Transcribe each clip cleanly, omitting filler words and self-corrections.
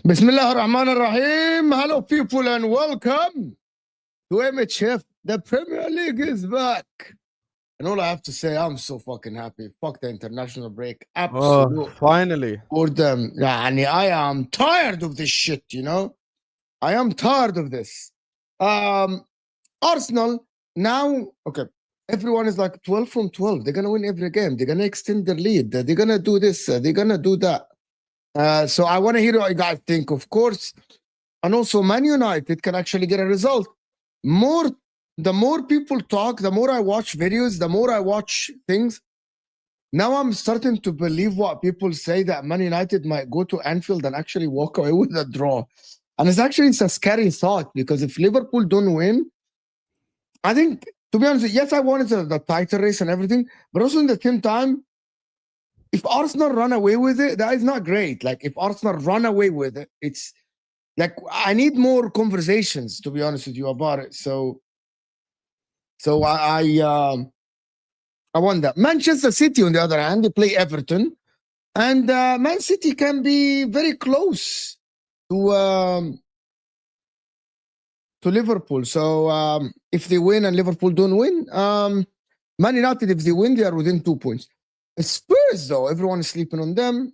Bismillah ar-Rahman ar-Rahim. Hello, people, and welcome to MHF. The Premier League is back. And all I have to say, I'm so fucking happy. Fuck the international break. Absolutely. Finally. Boredom. Yani, I am tired of this shit, you know? I am tired of this. Arsenal, now, okay, everyone is like 12 from 12. They're going to win every game. They're going to extend their lead. They're going to do this. They're going to do that. So I want to hear what you guys think, of course. And also, Man United can actually get a result. The more people talk, the more I watch videos, the more I watch things. Now I'm starting to believe what people say, that Man United might go to Anfield and actually walk away with a draw. And it's a scary thought, because if Liverpool don't win, I think, to be honest, yes, I wanted the title race and everything, but also in the same time, if Arsenal run away with it, that is not great. Like, if Arsenal run away with it, it's like, I need more conversations, to be honest with you, about it. So I want that. Manchester City, on the other hand, they play Everton, and Man City can be very close to Liverpool. So if they win and Liverpool don't win, Man United, if they win, they are within 2 points. Spurs, though, everyone is sleeping on them.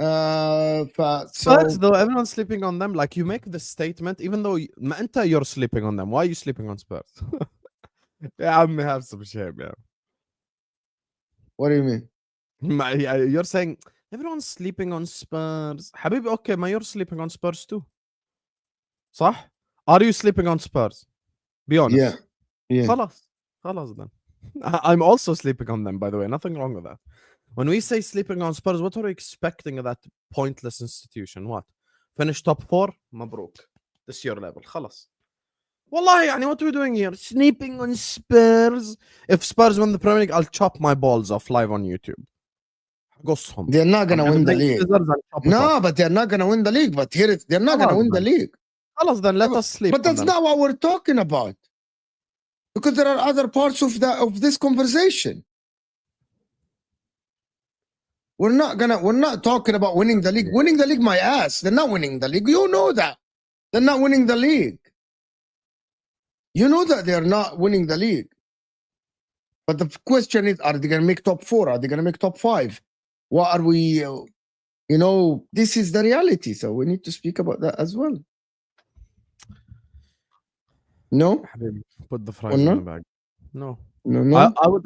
Spurs, though, everyone's sleeping on them. Like, you make the statement, even though you're sleeping on them. Why are you sleeping on Spurs? Yeah, I may have some shame, yeah. What do you mean? You're saying everyone's sleeping on Spurs. Habibi, okay, you're sleeping on Spurs too. صح? Are you sleeping on Spurs? Be honest. Yeah. خلاص then. I'm also sleeping on them, by the way. Nothing wrong with that. When we say sleeping on Spurs, what are you expecting of that pointless institution? What? Finish top 4? Mabruk. This is your level. خلاص. Wallahi, yani, what are we doing here? Sleeping on Spurs? If Spurs win the Premier League, I'll chop my balls off live on YouTube. They're not going to win the league. No, but they're not going to win the league. But here, they're not going to win the league. خلاص, then let us sleep. But that's not what we're talking about. Because there are other parts of this conversation. We're not talking about winning the league. Winning the league, my ass. They're not winning the league. You know that. They're not winning the league. You know that they're not winning the league. But the question is, are they going to make top 4? Are they going to make top 5? What are we, this is the reality. So we need to speak about that as well. No? Put the fries in the bag. No. I would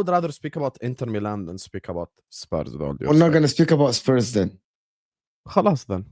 rather speak about Inter Milan than speak about Spurs. We're not going to speak about Spurs then. خلاص then.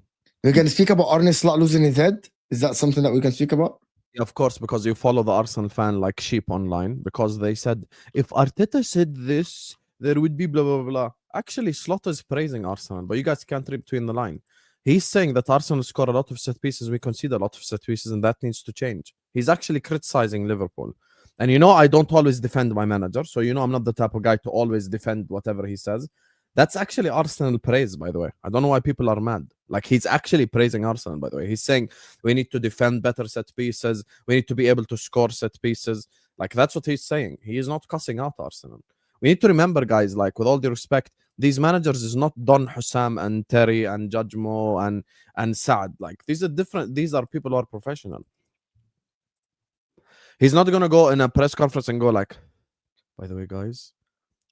We're going to speak about Arne Slot losing his head? Is that something that we can speak about? Yeah, of course, because you follow the Arsenal fan like sheep online, because they said if Arteta said this, there would be blah blah blah. Actually, Slot is praising Arsenal, but you guys can't read between the line. He's saying that Arsenal score a lot of set pieces, we concede a lot of set pieces, and that needs to change. He's actually criticizing Liverpool. And you know, I don't always defend my manager, so you know I'm not the type of guy to always defend whatever he says. That's actually Arsenal praise, by the way. I don't know why people are mad. Like, he's actually praising Arsenal, by the way. He's saying we need to defend better set pieces. We need to be able to score set pieces. Like, that's what he's saying. He is not cussing out Arsenal. We need to remember, guys, like, with all due respect, these managers is not Don Hussam and Terry and Judge Mo and Saad. Like, these are different. These are people who are professional. He's not going to go in a press conference and go like, by the way, guys,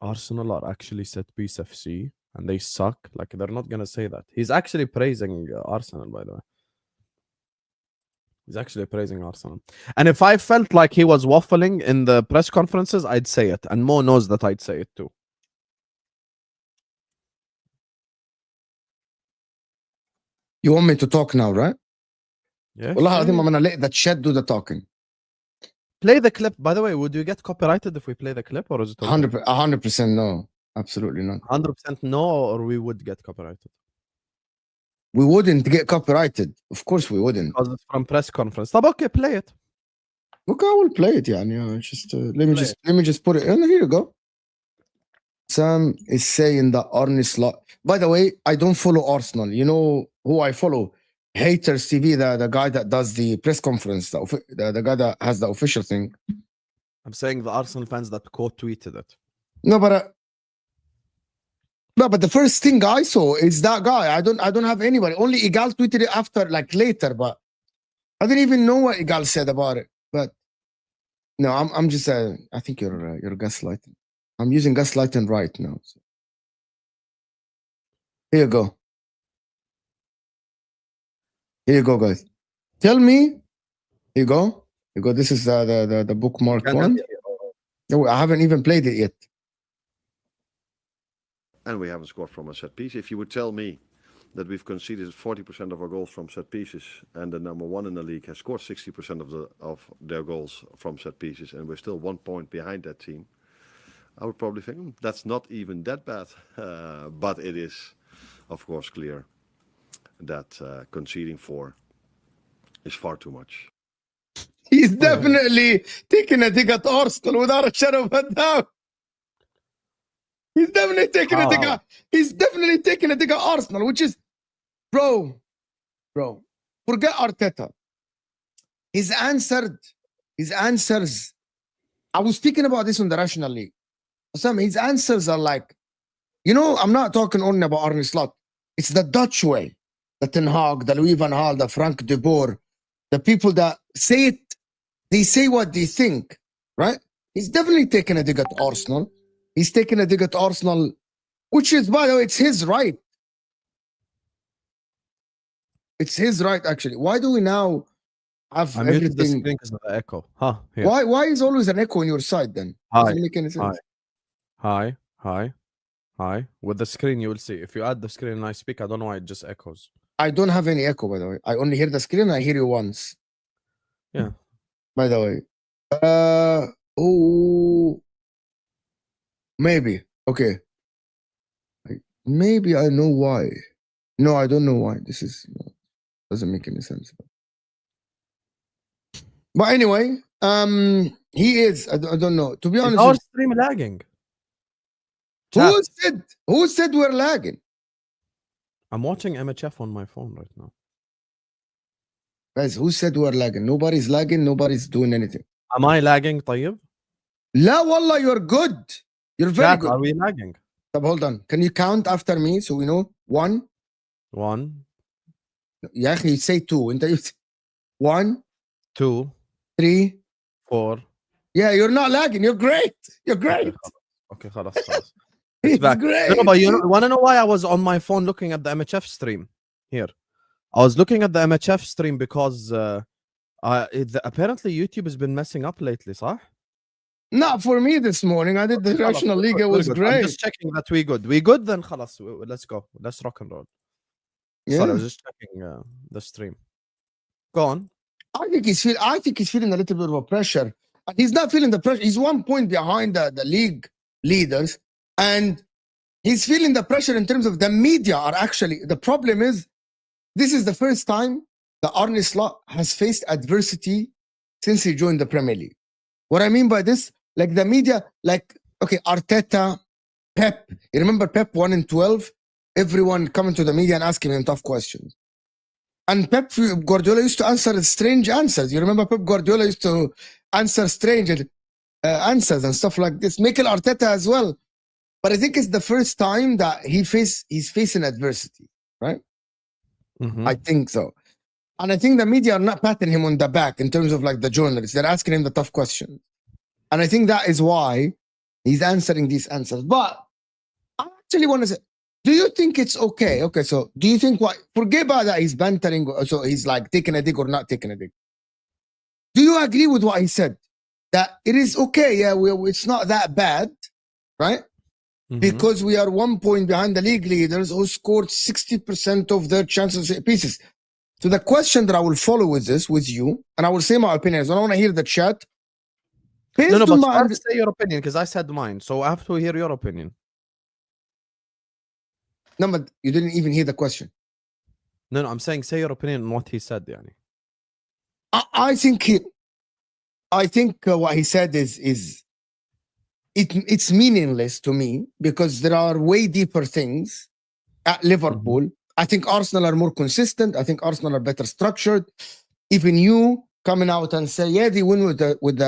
Arsenal are actually set piece FC and they suck. Like, they're not going to say that. He's actually praising Arsenal, by the way. He's actually praising Arsenal. And if I felt like he was waffling in the press conferences, I'd say it. And Mo knows that I'd say it too. You want me to talk now, right? Yeah. Well, I think I'm going to let the chat do the talking. Play the clip. By the way, would you get copyrighted if we play the clip, or is it okay? 100% no. Absolutely not. 100% no, or we would get copyrighted? We wouldn't get copyrighted. Of course we wouldn't. Because it's from press conference. Okay, play it. Okay, I will play it. Yeah, just let me just put it in. Here you go. Sam is saying that Arne Slot. By the way, I don't follow Arsenal. You know who I follow? Haters TV, the guy that does the press conference, the guy that has the official thing. I'm saying the Arsenal fans that quote tweeted it. No, but the first thing I saw is that guy. I don't have anybody. Only Igal tweeted it after, like later, but I didn't even know what Igal said about it. But no, I'm just I think you're gaslighting. I'm using gaslighting right now. So. Here you go. Here you go, guys. Tell me. Here you go. Here you go. This is the bookmarked one. No, I haven't even played it yet. And we haven't scored from a set piece. If you would tell me that we've conceded 40% of our goals from set pieces, and the number one in the league has scored 60% of their goals from set pieces, and we're still 1 point behind that team, I would probably think that's not even that bad. But it is, of course, clear that conceding 4 is far too much. He's definitely taking a dig at Arsenal without a shadow of a doubt. He's definitely taking a dig at. He's definitely taking a dig at Arsenal, which is, bro. Forget Arteta. His answers. I was speaking about this on the National League. His answers are like, I'm not talking only about Arne Slot. It's the Dutch way. The Ten Hag, the Louis van Gaal, the Frank de Boer, the people that say it, they say what they think, right? He's definitely taking a dig at Arsenal. He's taking a dig at Arsenal, which is, by the way, it's his right. It's his right, actually. Why do we now have I'm everything? the screen because of the echo. Here. Why is always an echo on your side then? Doesn't make any sense. Hi. With the screen, you will see. If you add the screen and I speak, I don't know why it just echoes. I don't have any echo, by the way. I only hear the screen and I hear you once. Yeah. By the way. Maybe. Okay. Maybe I know why. No, I don't know why. This doesn't make any sense. But anyway, he is. I don't know. To be honest, our stream lagging. Who said we're lagging? I'm watching MHF on my phone right now. Guys, who said we're lagging? Nobody's lagging. Nobody's doing anything. Am I lagging, طيب? La wallah, you're good. You're very good. Are we lagging? Hold on. Can you count after me so we know? 1. 1. يا أخي, say 2. 1. 2. 3. 4. Yeah, you're not lagging. You're great. You're great. Okay, خلاص. It's back. Great. No, but you want to know why I was on my phone looking at the MHF stream? Here. I was looking at the MHF stream because apparently YouTube has been messing up lately, صح? Not for me this morning. I did the National League. It was great. I'm just checking that we good. We good? Then خلاص. Let's go. Let's rock and roll. Yeah. Sorry, I was just checking the stream. Go on. I think he's feeling a little bit of a pressure. And he's not feeling the pressure. He's 1 point behind the league leaders, and he's feeling the pressure in terms of the media are actually. The problem is, this is the first time that Arne Slot has faced adversity since he joined the Premier League. What I mean by this, like the media, like, okay, Arteta, Pep. You remember Pep 1 in 12? Everyone coming to the media and asking him tough questions. And Pep Guardiola used to answer strange answers. You remember Pep Guardiola used to answer strange answers and stuff like this. Mikel Arteta as well. But I think it's the first time that he's facing adversity, right? Mhm. I think so. And I think the media are not patting him on the back in terms of like the journalists. They're asking him the tough questions. And I think that is why he's answering these answers. But I actually want to say, do you think it's okay? Okay, so do you think forget about that he's bantering, so he's like taking a dig or not taking a dig. Do you agree with what he said? That it is okay, yeah, it's not that bad, right? Mhm. Because we are 1 point behind the league leaders who scored 60% of their chances of pieces. So the question that I will follow with this, with you, and I will say my opinions. I don't want to hear the chat. Based No, on but my first say your opinion because I said mine, so I have to hear your opinion. no, but you didn't even hear the question. No, I'm saying say your opinion on what he said, yani. I think what he said is it's meaningless to me because there are way deeper things at Liverpool. I think Arsenal are more consistent. I think Arsenal are better structured. Even you coming out and say, yeah, they win with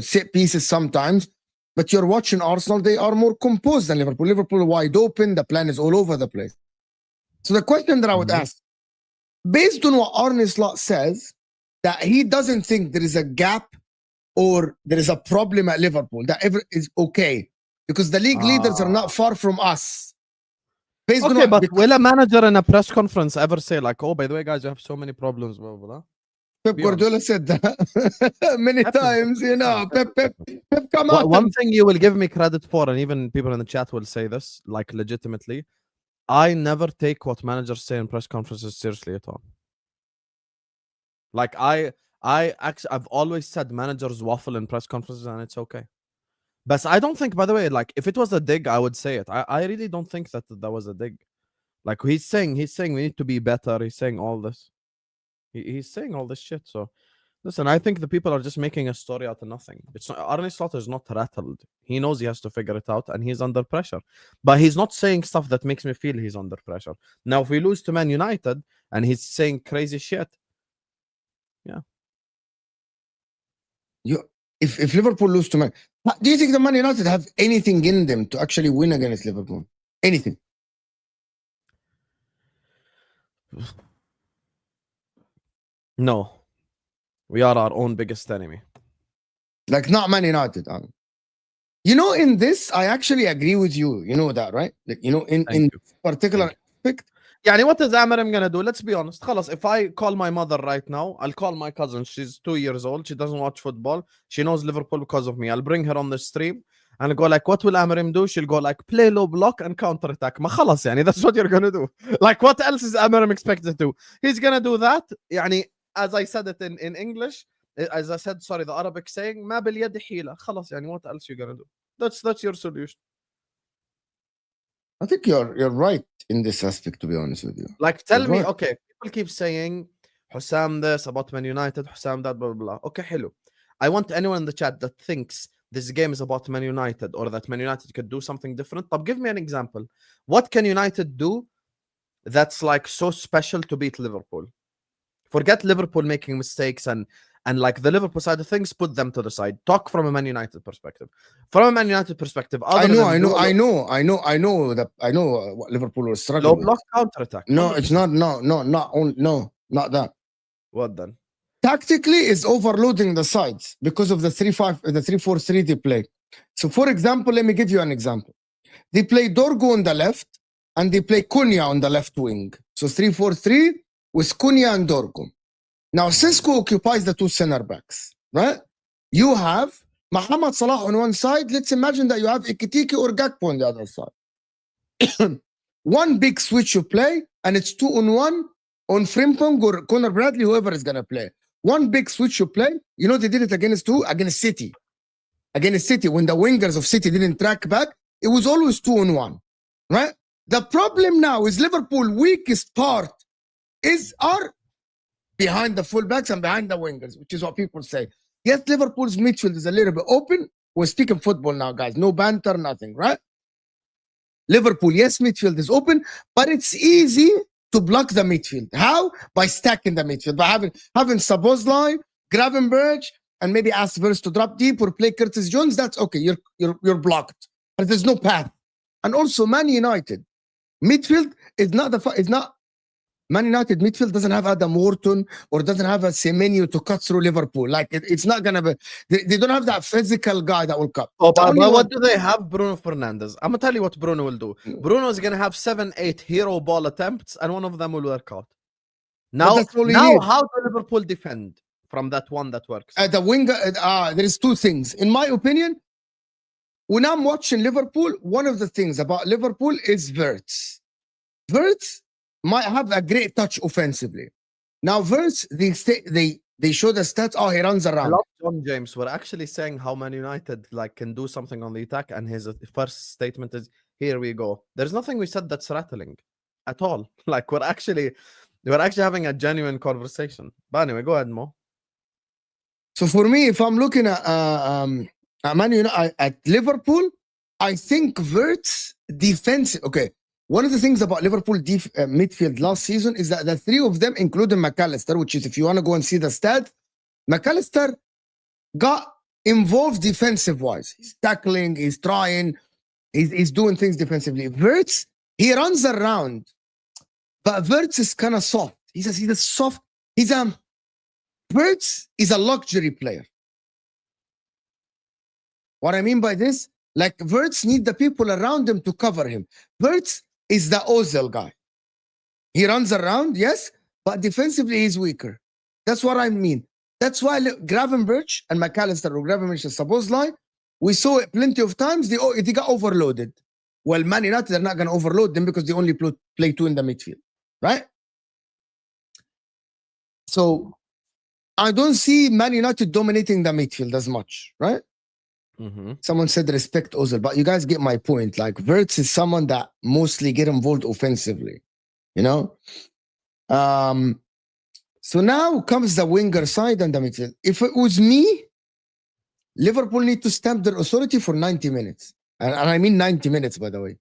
set pieces sometimes, but you're watching Arsenal, they are more composed than Liverpool. Liverpool wide open, the plan is all over the place. So the question that I would ask, based on what Arne Slot says, that he doesn't think there is a gap or there is a problem at Liverpool, that ever is okay, because the league leaders are not far from us. Based on Okay, what, but because will a manager in a press conference ever say like, "Oh, by the way, guys, you have so many problems"? Blah blah blah. Pep be Guardiola said that many Happens, times, you know. Pep, come out. One thing you will give me credit for, and even people in the chat will say this, like legitimately, I never take what managers say in press conferences seriously at all. Like I've always said managers waffle in press conferences and it's okay. But I don't think, by the way, like if it was a dig, I would say it. I really don't think that was a dig. Like he's saying we need to be better. He's saying all this. He's saying all this shit. So listen, I think the people are just making a story out of nothing. It's not, Arne Slot is not rattled. He knows he has to figure it out and he's under pressure. But he's not saying stuff that makes me feel he's under pressure. Now, if we lose to Man United and he's saying crazy shit, yeah. If Liverpool lose to Man, do you think the Man United have anything in them to actually win against Liverpool? Anything? No. We are our own biggest enemy. Like not Man United. You know, in this, I actually agree with you. You know that, right? Like, you know, in particular aspect. Yani, what is Amarim gonna do? Let's be honest. خلاص, if I call my mother right now, I'll call my cousin. She's 2 years old. She doesn't watch football. She knows Liverpool because of me. I'll bring her on the stream and go like, what will Amarim do? She'll go like, play low block and counter attack. ما خلاص, yani, that's what you're gonna do. Like, what else is Amarim expected to do? He's gonna do that. Yani, as I said it in English, as I said, sorry, the Arabic saying, ما باليد حيلة. خلاص, yani, what else you gonna do? That's your solution. I think you're right in this aspect, to be honest with you. Like, tell me, okay, people keep saying Hussam this about Man United, Hussam that, blah, blah, blah. Okay, hello. I want anyone in the chat that thinks this game is about Man United or that Man United could do something different. But give me an example. What can United do that's like so special to beat Liverpool? Forget Liverpool making mistakes and like the Liverpool side of things, put them to the side. Talk from a Man United perspective. From a Man United perspective, I know what Liverpool was struggling with. Low block counter attack. No, it's not. No, not that. What then? Tactically, is overloading the sides because of the 3-4-3 they play. So, for example, let me give you an example. They play Dorgo on the left and they play Cunha on the left wing. So 3-4-3 with Cunha and Dorgo. Now, Cisco occupies the two center backs, right? You have Mohamed Salah on one side. Let's imagine that you have Ekitike or Gakpo on the other side. One big switch you play, and it's 2-on-1 on Frimpong or Conor Bradley, whoever is going to play. one big switch you play. You know, they did it against who? Against City. Against City, when the wingers of City didn't track back, it was always 2-on-1, right? The problem now is Liverpool weakest part are behind the fullbacks and behind the wingers, which is what people say. Yes, Liverpool's midfield is a little bit open. We're speaking football now, guys. No banter, nothing, right? Liverpool, yes, midfield is open, but it's easy to block the midfield. How? By stacking the midfield, by having Szoboszlai, Gravenberch, and maybe ask Wirtz to drop deep or play Curtis Jones. That's okay. You're blocked, but there's no path. And also, Man United midfield is not. Man United midfield doesn't have Adam Wharton or doesn't have a Semenyo to cut through Liverpool. Like it's not gonna be. They don't have that physical guy that will cut. Oh, but what do they have? Bruno Fernandes. I'm gonna tell you what Bruno will do. Bruno is gonna have 7-8 hero ball attempts, and one of them will work out. Now, how do Liverpool defend from that one that works? The winger. There is two things, in my opinion. When I'm watching Liverpool, one of the things about Liverpool is Wirtz. Wirtz might have a great touch offensively. Now, Wirtz, they show the stats. Oh, he runs around. I love John James. We're actually saying how Man United can do something on the attack, and his first statement is, "Here we go." There's nothing we said that's rattling at all. Like we're actually having a genuine conversation. But anyway, go ahead, Mo. So for me, if I'm looking at Man United at Liverpool, I think Wirtz defensive. Okay. One of the things about Liverpool midfield last season is that the three of them, including McAllister, which is, if you want to go and see the stats, McAllister got involved defensive-wise. He's tackling, he's trying, he's doing things defensively. Wirtz, he runs around, but Wirtz is kind of soft. He's a soft. Wirtz is a luxury player. What I mean by this, like Wirtz need the people around him to cover him. Wirtz is the Ozil guy. He runs around, yes, but defensively he's weaker. That's what I mean. That's why Gravenberch and McAllister, or Gravenberch and Szoboszlai, we saw it plenty of times. They got overloaded. Well, Man United, they're not going to overload them because they only play two in the midfield, right? So I don't see Man United dominating the midfield as much, right? Mm-hmm. Someone said respect Ozil, but you guys get my point. Like Wirtz is someone that mostly get involved offensively, you know. So now comes the winger side and the midfield. If it was me, Liverpool need to stamp their authority for 90 minutes, and I mean 90 minutes, by the way.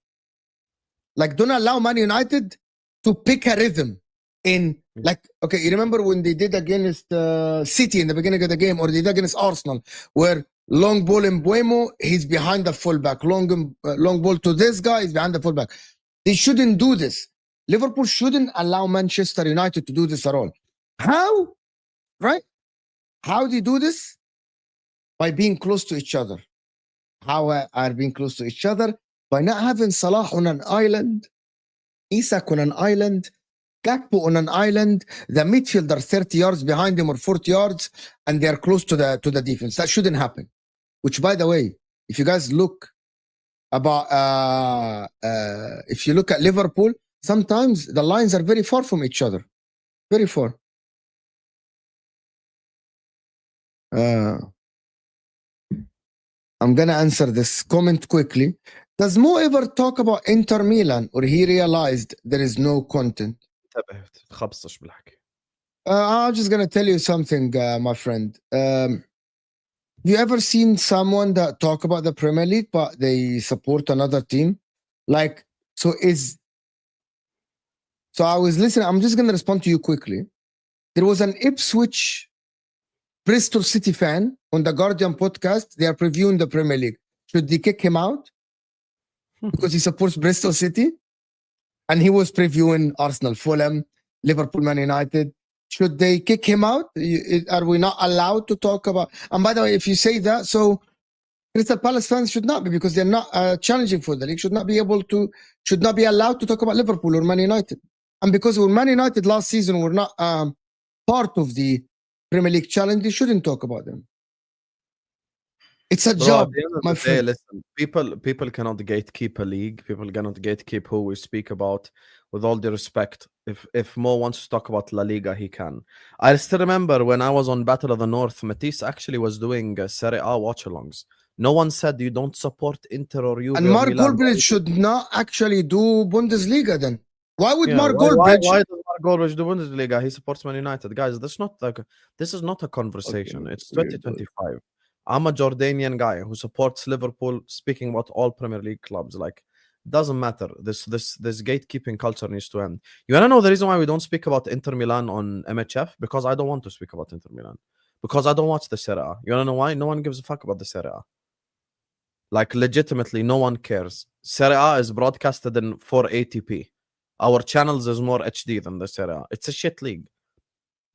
Like, don't allow Man United to pick a rhythm in. Like, okay, you remember when they did against City in the beginning of the game, or they did against Arsenal, where long ball in Buemo, he's behind the fullback. Long ball to this guy, he's behind the fullback. They shouldn't do this. Liverpool shouldn't allow Manchester United to do this at all. How? Right? How do you do this? By being close to each other. How are being close to each other? By not having Salah on an island, Isak on an island, Gakpo on an island, the midfielder 30 yards behind him or 40 yards, and they're close to the defense. That shouldn't happen. Which, by the way, if you guys look about if you look at Liverpool, sometimes the lines are very far from each other. Very far. I'm gonna answer this comment quickly. Does Mo ever talk about Inter Milan, or he realized there is no content? I'm just gonna tell you something, my friend. You ever seen someone that talk about the Premier League but they support another team? Like, so I was listening. I'm just gonna respond to you quickly. There was an Ipswich Bristol City fan on the Guardian podcast. They are previewing the Premier League. Should they kick him out because he supports Bristol City? And he was previewing Arsenal, Fulham, Liverpool, Man United. Should they kick him out? Are we not allowed to talk about? And by the way, if you say that, so Crystal Palace fans should not be, because they're not challenging for the league. Should not be allowed to talk about Liverpool or Man United. And because we're Man United last season, we're not part of the Premier League challenge, they shouldn't talk about them. It's a job, my friend. Listen, people cannot gatekeep a league. People cannot gatekeep who we speak about. With all due respect, If Mo wants to talk about La Liga, he can. I still remember when I was on Battle of the North, Matisse actually was doing Serie A watch-alongs. No one said you don't support Inter or Juve And or Mark Milan. Goldbridge should not actually do Bundesliga then. Why would Yeah, Mark why Goldbridge? does Mark Goldbridge do Bundesliga? He supports Man United. Guys, this is not a conversation. Okay, It's weird, 2025. I'm a Jordanian guy who supports Liverpool, speaking about all Premier League clubs. Like, doesn't matter. This gatekeeping culture needs to end. You wanna know the reason why we don't speak about Inter Milan on MHF? Because I don't want to speak about Inter Milan. Because I don't watch the Serie A. You wanna know why? No one gives a fuck about the Serie A. Like, legitimately, no one cares. Serie A is broadcasted in 480p. Our channels is more HD than the Serie A. It's a shit league.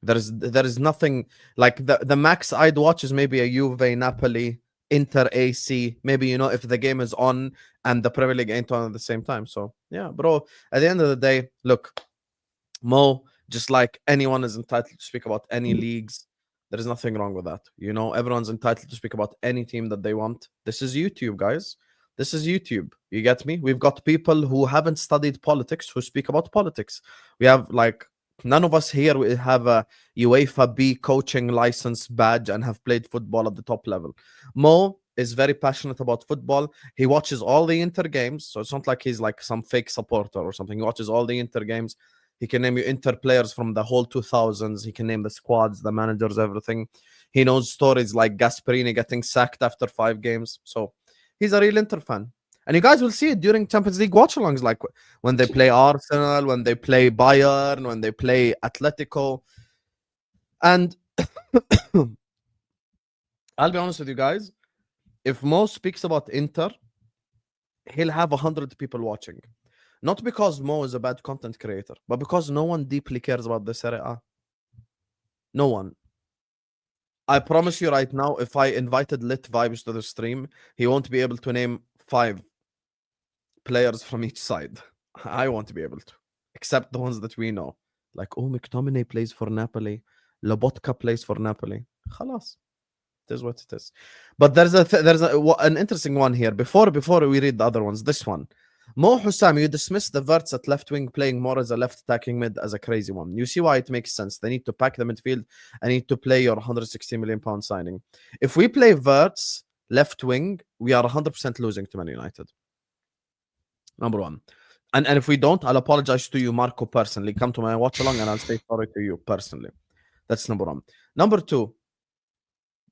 There is nothing like the max I'd watch is maybe a Juve, Napoli, Inter AC. Maybe, you know, if the game is on and the Premier League ain't on at the same time. So yeah, bro. At the end of the day, look, Mo, just like anyone is entitled to speak about any leagues, there is nothing wrong with that. You know, everyone's entitled to speak about any team that they want. This is YouTube, guys. This is YouTube. You get me? We've got people who haven't studied politics who speak about politics. We have like none of us here have a UEFA B coaching license badge and have played football at the top level. Mo is very passionate about football. He watches all the Inter games, so it's not like he's like some fake supporter or something. He watches all the Inter games. He can name you Inter players from the whole 2000s. He can name the squads, the managers, everything. He knows stories like Gasperini getting sacked after 5 games. So he's a real Inter fan. And you guys will see it during Champions League watch-alongs, like when they play Arsenal, when they play Bayern, when they play Atletico. And I'll be honest with you guys, if Mo speaks about Inter, he'll have 100 people watching. Not because Mo is a bad content creator, but because no one deeply cares about the Serie A. No one. I promise you right now, if I invited Lit Vibes to the stream, he won't be able to name 5 players from each side. I won't be able to, except the ones that we know. Like, oh, McTominay plays for Napoli. Lobotka plays for Napoli. Khalas. It is what it is. But there's an interesting one here. Before we read the other ones, this one. Mo Hussam, you dismiss the Wirtz at left wing playing more as a left attacking mid as a crazy one. You see why it makes sense. They need to pack the midfield and need to play your 160 million pound signing. If we play Wirtz left wing, we are 100% losing to Man United. Number one. And if we don't, I'll apologize to you, Marco, personally. Come to my watch along and I'll say sorry to you personally. That's number one. Number two,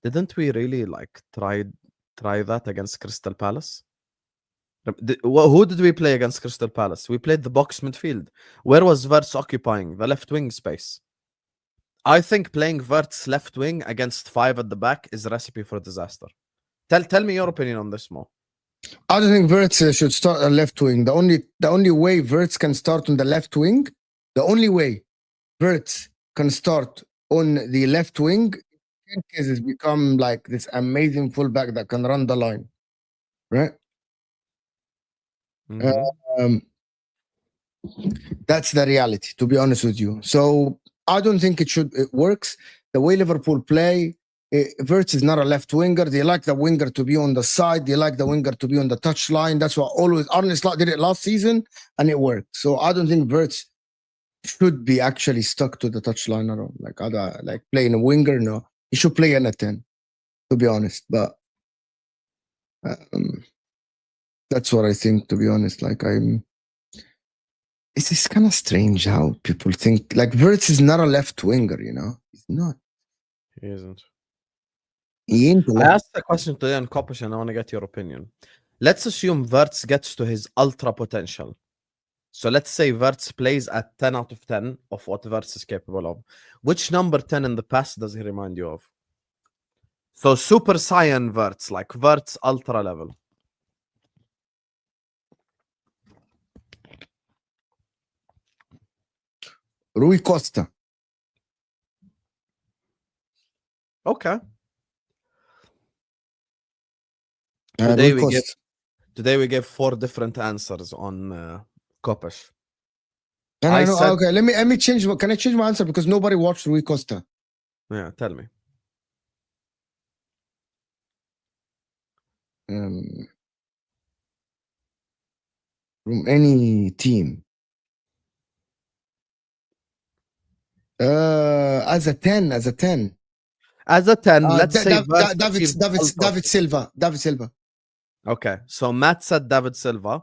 didn't we really like try that against Crystal Palace? Who did we play against Crystal Palace? We played the box midfield. Where was Wirtz occupying? The left wing space. I think playing Wirtz left wing against 5 at the back is a recipe for disaster. Tell me your opinion on this, Mo. I don't think Wirtz should start on left wing. The only way Wirtz can start on the left wing, the only way Wirtz can start on the left wing in cases become like this amazing fullback that can run the line, right? That's the reality, to be honest with you. So I don't think it works. The way Liverpool play, Wirtz is not a left winger. They like the winger to be on the side. They like the winger to be on the touch line. That's what always Arne Slot did it last season, and it worked. So I don't think Wirtz should be actually stuck to the touch line at all. Like playing a winger, no. He should play in a 10, to be honest. But that's what I think, to be honest. Like it's kind of strange how people think like Wirtz is not a left winger, you know? He's not. He isn't. He ain't a I left. asked a question today on Kopish and I want to get your opinion. Let's assume Wirtz gets to his ultra potential. So let's say Wirtz plays at 10 out of 10 of what Wirtz is capable of. Which number 10 in the past does he remind you of? So Super Saiyan Wirtz, like Wirtz ultra level. Rui Costa. Okay. Rui Today we gave 4 different answers on Kopish. And I know, okay, let me change. Can I change my answer because nobody watched Rui Costa? Yeah, tell me. From any team. As a 10, as a 10. As a 10, let's say Wirtz David, achieved David, all David topics. Silva. David Silva. Okay, so Matt said David Silva.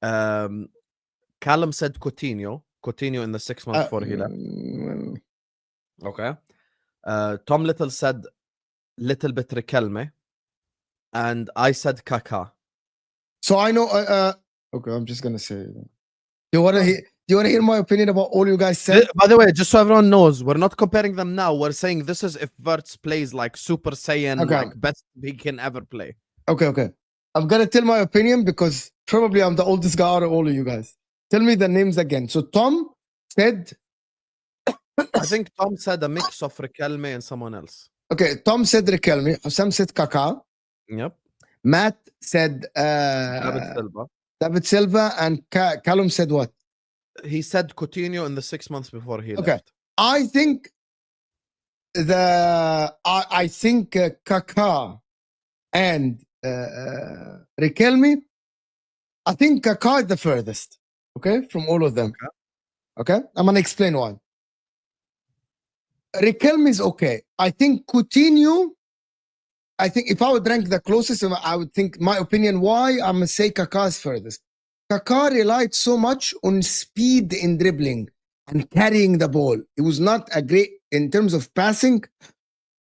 Callum said Coutinho. Coutinho in the 6 months before he left. Okay. Tom Little said little bit Riquelme. And I said Kaká. So I know. Okay, I'm just gonna say. Do you want to hear? Do you want to hear my opinion about all you guys said? By the way, just so everyone knows, we're not comparing them now. We're saying this is if Wirtz plays like Super Saiyan, Okay. like best he can ever play. Okay. I'm gonna tell my opinion because probably I'm the oldest guy out of all of you guys. Tell me the names again. So Tom said. I think Tom said a mix of Riquelme and someone else. Okay, Tom said Riquelme. Sam said Kaká. Yep. Matt said David Silva, and Callum said what? He said Coutinho in the 6 months before he Okay. left. I think Kaká and Riquelme. I think Kaká is the furthest. Okay, from all of them. Okay, I'm gonna explain why. Riquelme is okay. I think Coutinho. I think if I would rank the closest, I would think my opinion why I'm gonna say Kaká is furthest. Kaká relied so much on speed in dribbling and carrying the ball. He was not a great in terms of passing.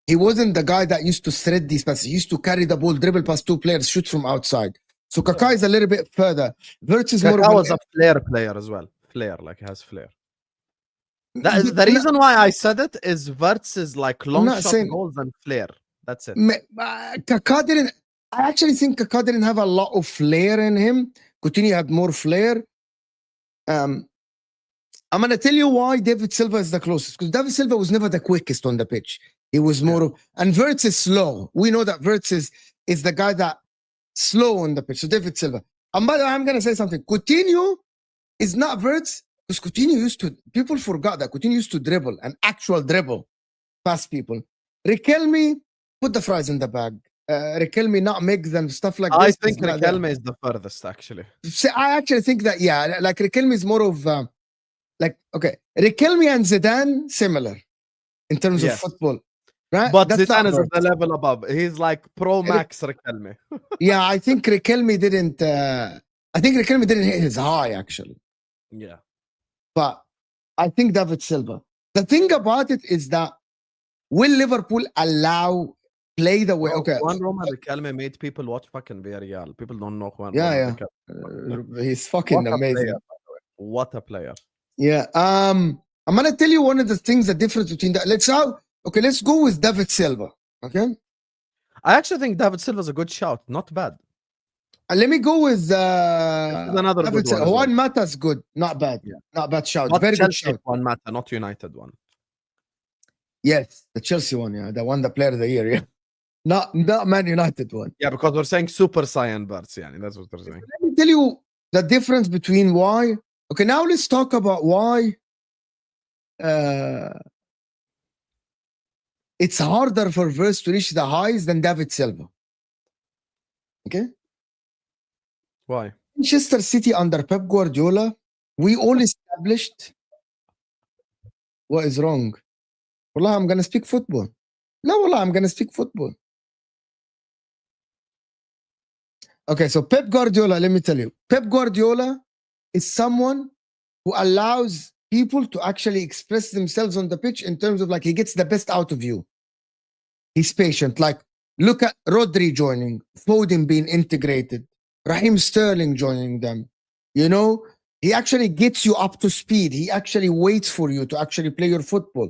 He wasn't the guy that used to thread these passes. He used to carry the ball, dribble past two players, shoot from outside. So Kaká is a little bit further. Wirtz is more. Kaká was a flair player as well. Flair, like he has flair. The reason why I said it is Wirtz is like long shot goals and flair. That's it. Kaká didn't. I actually think Kaká didn't have a lot of flair in him. Coutinho had more flair. I'm gonna tell you why David Silva is the closest, because David Silva was never the quickest on the pitch. He was more of, and Wirtz is slow. We know that Wirtz is the guy that slow on the pitch. So David Silva. And by the way, I'm gonna say something. Coutinho is not Wirtz, because Coutinho used to. People forgot that Coutinho used to dribble, an actual dribble, past people. Riquelme, put the fries in the bag. Riquelme not make them stuff like this. I think Riquelme is the furthest actually. So I actually think that like Riquelme is more of Riquelme and Zidane similar in terms of football, right? But Zidane is at the level above. He's like Pro Max Riquelme. Yeah, I think Riquelme didn't. I think Riquelme didn't hit his high actually. Yeah, but I think David Silva. The thing about it is that will Liverpool allow play the way? Okay, Juan Roma Riquelme made people watch fucking Villarreal. People don't know Juan. Yeah. He's fucking amazing. What a player. Yeah. I'm gonna tell you one of the things, the difference between that. Let's go with David Silva. Okay. I actually think David Silva is a good shout. Not bad. Let me go with another David good one. Juan Mata's good. Not bad. Yeah. Not bad shout. Not Very Chelsea good shout. Juan Mata, not United one. Yes, the Chelsea one. Yeah, the one, the player of the year. Yeah. Not Man United one. Yeah, because we're saying Super Saiyan Wirtz. Yeah, that's what they're saying. Let me tell you the difference between why. Okay, now let's talk about why it's harder for Wirtz to reach the highs than David Silva. Okay? Why? Manchester City under Pep Guardiola, we all established what is wrong. Wallah, I'm going to speak football. No, wallah, I'm going to speak football. Okay, so Pep Guardiola, let me tell you. Pep Guardiola is someone who allows people to actually express themselves on the pitch in terms of like he gets the best out of you. He's patient. Like, look at Rodri joining, Foden being integrated, Raheem Sterling joining them. You know, he actually gets you up to speed. He actually waits for you to actually play your football.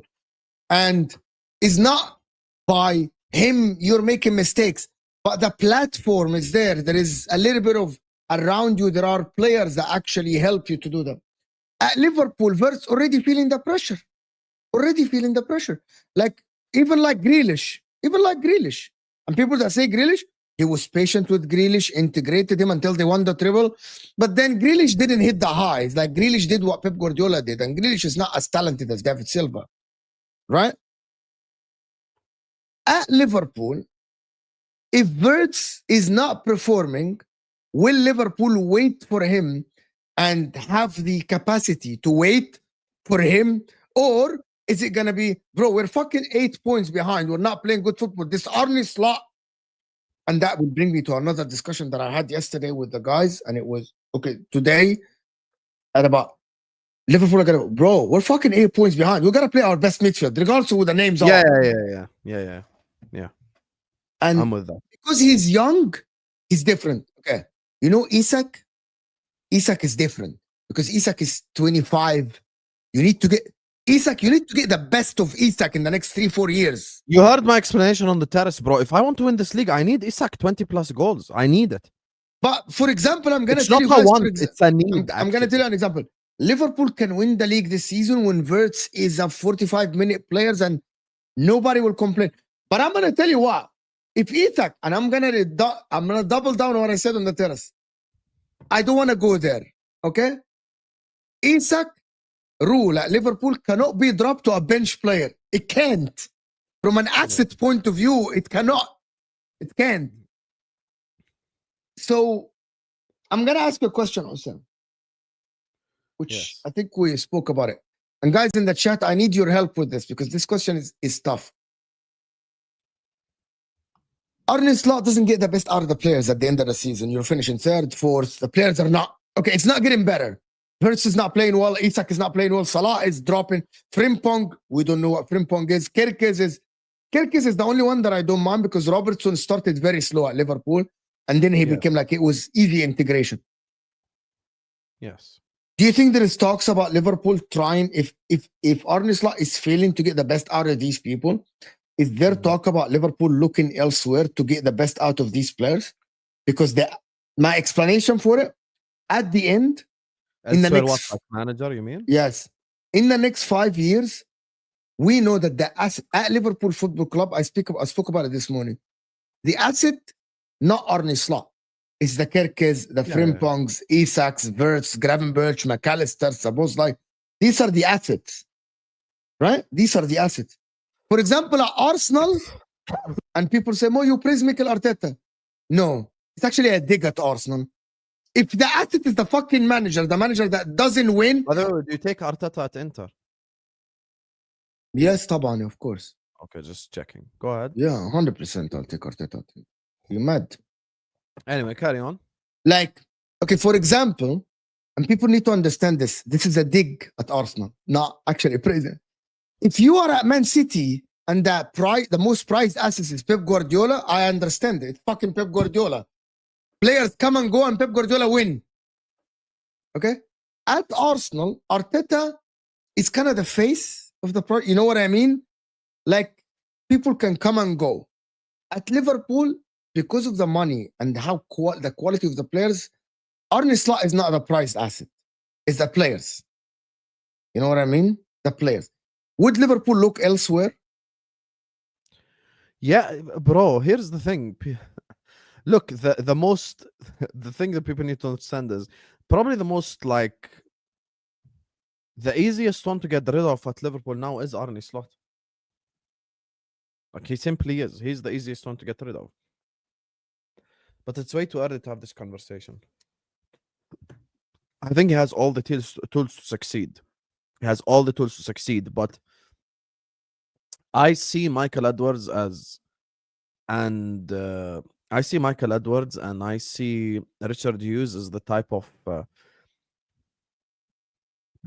And it's not by him, you're making mistakes, but the platform is there. There is a little bit of around you. There are players that actually help you to do that. At Liverpool, Wirtz already feeling the pressure. Like, even like Grealish. And people that say Grealish, he was patient with Grealish, integrated him until they won the treble. But then Grealish didn't hit the highs. Like Grealish did what Pep Guardiola did. And Grealish is not as talented as David Silva. Right? At Liverpool, if Wirtz is not performing, will Liverpool wait for him and have the capacity to wait for him? Or Is it gonna be, bro? We're fucking 8 points behind. We're not playing good football. This Arne Slot, and that will bring me to another discussion that I had yesterday with the guys, and it was okay today at about Liverpool are gonna, bro. We're fucking 8 points behind. We gotta play our best midfield, regardless of who the names Yeah, are. yeah. And I'm with that. because he's young, he's different. Okay, you know Isak. Isak is different because Isak is 25. You need to get Isak. You need to get the best of Isak in the next 3-4 years. You heard my explanation on the terrace, bro. If I want to win this league, I need Isak 20 plus goals. I need it. But for example, I'm gonna It's tell not you a guys. want, it's a need. I'm gonna tell you an example. Liverpool can win the league this season when Wirtz is a 45-minute players and nobody will complain. But I'm gonna tell you what. If Isak, and I'm gonna double down on what I said on the terrace. I don't want to go there. Okay, Isak rule at Liverpool cannot be dropped to a bench player. It can't. From an asset point of view, it cannot. It can't. So I'm gonna ask you a question, Osam, which Yes. I think we spoke about it. And guys in the chat, I need your help with this because this question is tough. Arne Slot doesn't get the best out of the players at the end of the season. You're finishing third, fourth. The players are not okay. It's not getting better. Wirtz is not playing well. Isak is not playing well. Salah is dropping. Frimpong, we don't know what Frimpong is. Kirkes is the only one that I don't mind because Robertson started very slow at Liverpool, and then he Yes. became like it was easy integration. Yes. Do you think there is talks about Liverpool trying if Arne Slot is failing to get the best out of these people? Is there talk about Liverpool looking elsewhere to get the best out of these players? Because my explanation for it, at the end, in the Elsewhere, next, what, like manager, you mean? yes, in the next 5 years, we know that the asset at Liverpool Football Club, I spoke about it this morning. The asset, not Arne Slot, is the Kirkes, the Frimpongs, Isaks, Wirtz, Gravenberch, McAllister, Szoboszlai. These are the assets, right? These are the assets. For example, at Arsenal, and people say, "Mo, you praise Mikel Arteta." No, it's actually a dig at Arsenal. If the asset is the fucking manager, the manager that doesn't win, By the way, do you take Arteta at Inter? yes, طبعا, of course. Okay, just checking. Go ahead. Yeah, 100% I'll take Arteta. You mad? Anyway, carry on. Like, okay, for example, and people need to understand this. This is a dig at Arsenal, not actually praising. If you are at Man City and the most prized asset is Pep Guardiola, I understand it. It's fucking Pep Guardiola. Players come and go and Pep Guardiola win. Okay? At Arsenal, Arteta is kind of the face of the project. You know what I mean? Like, people can come and go. At Liverpool, because of the money and how the quality of the players, Arne Slot is not the prized asset. It's the players. You know what I mean? The players. Would Liverpool look elsewhere? Yeah, bro, here's the thing. Look, the thing that people need to understand is probably the most like the easiest one to get rid of at Liverpool now is Arne Slot. Like he simply is. He's the easiest one to get rid of. But it's way too early to have this conversation. I think he has all the tools to succeed. He has all the tools to succeed, but I see Michael Edwards and I see Richard Hughes as the type of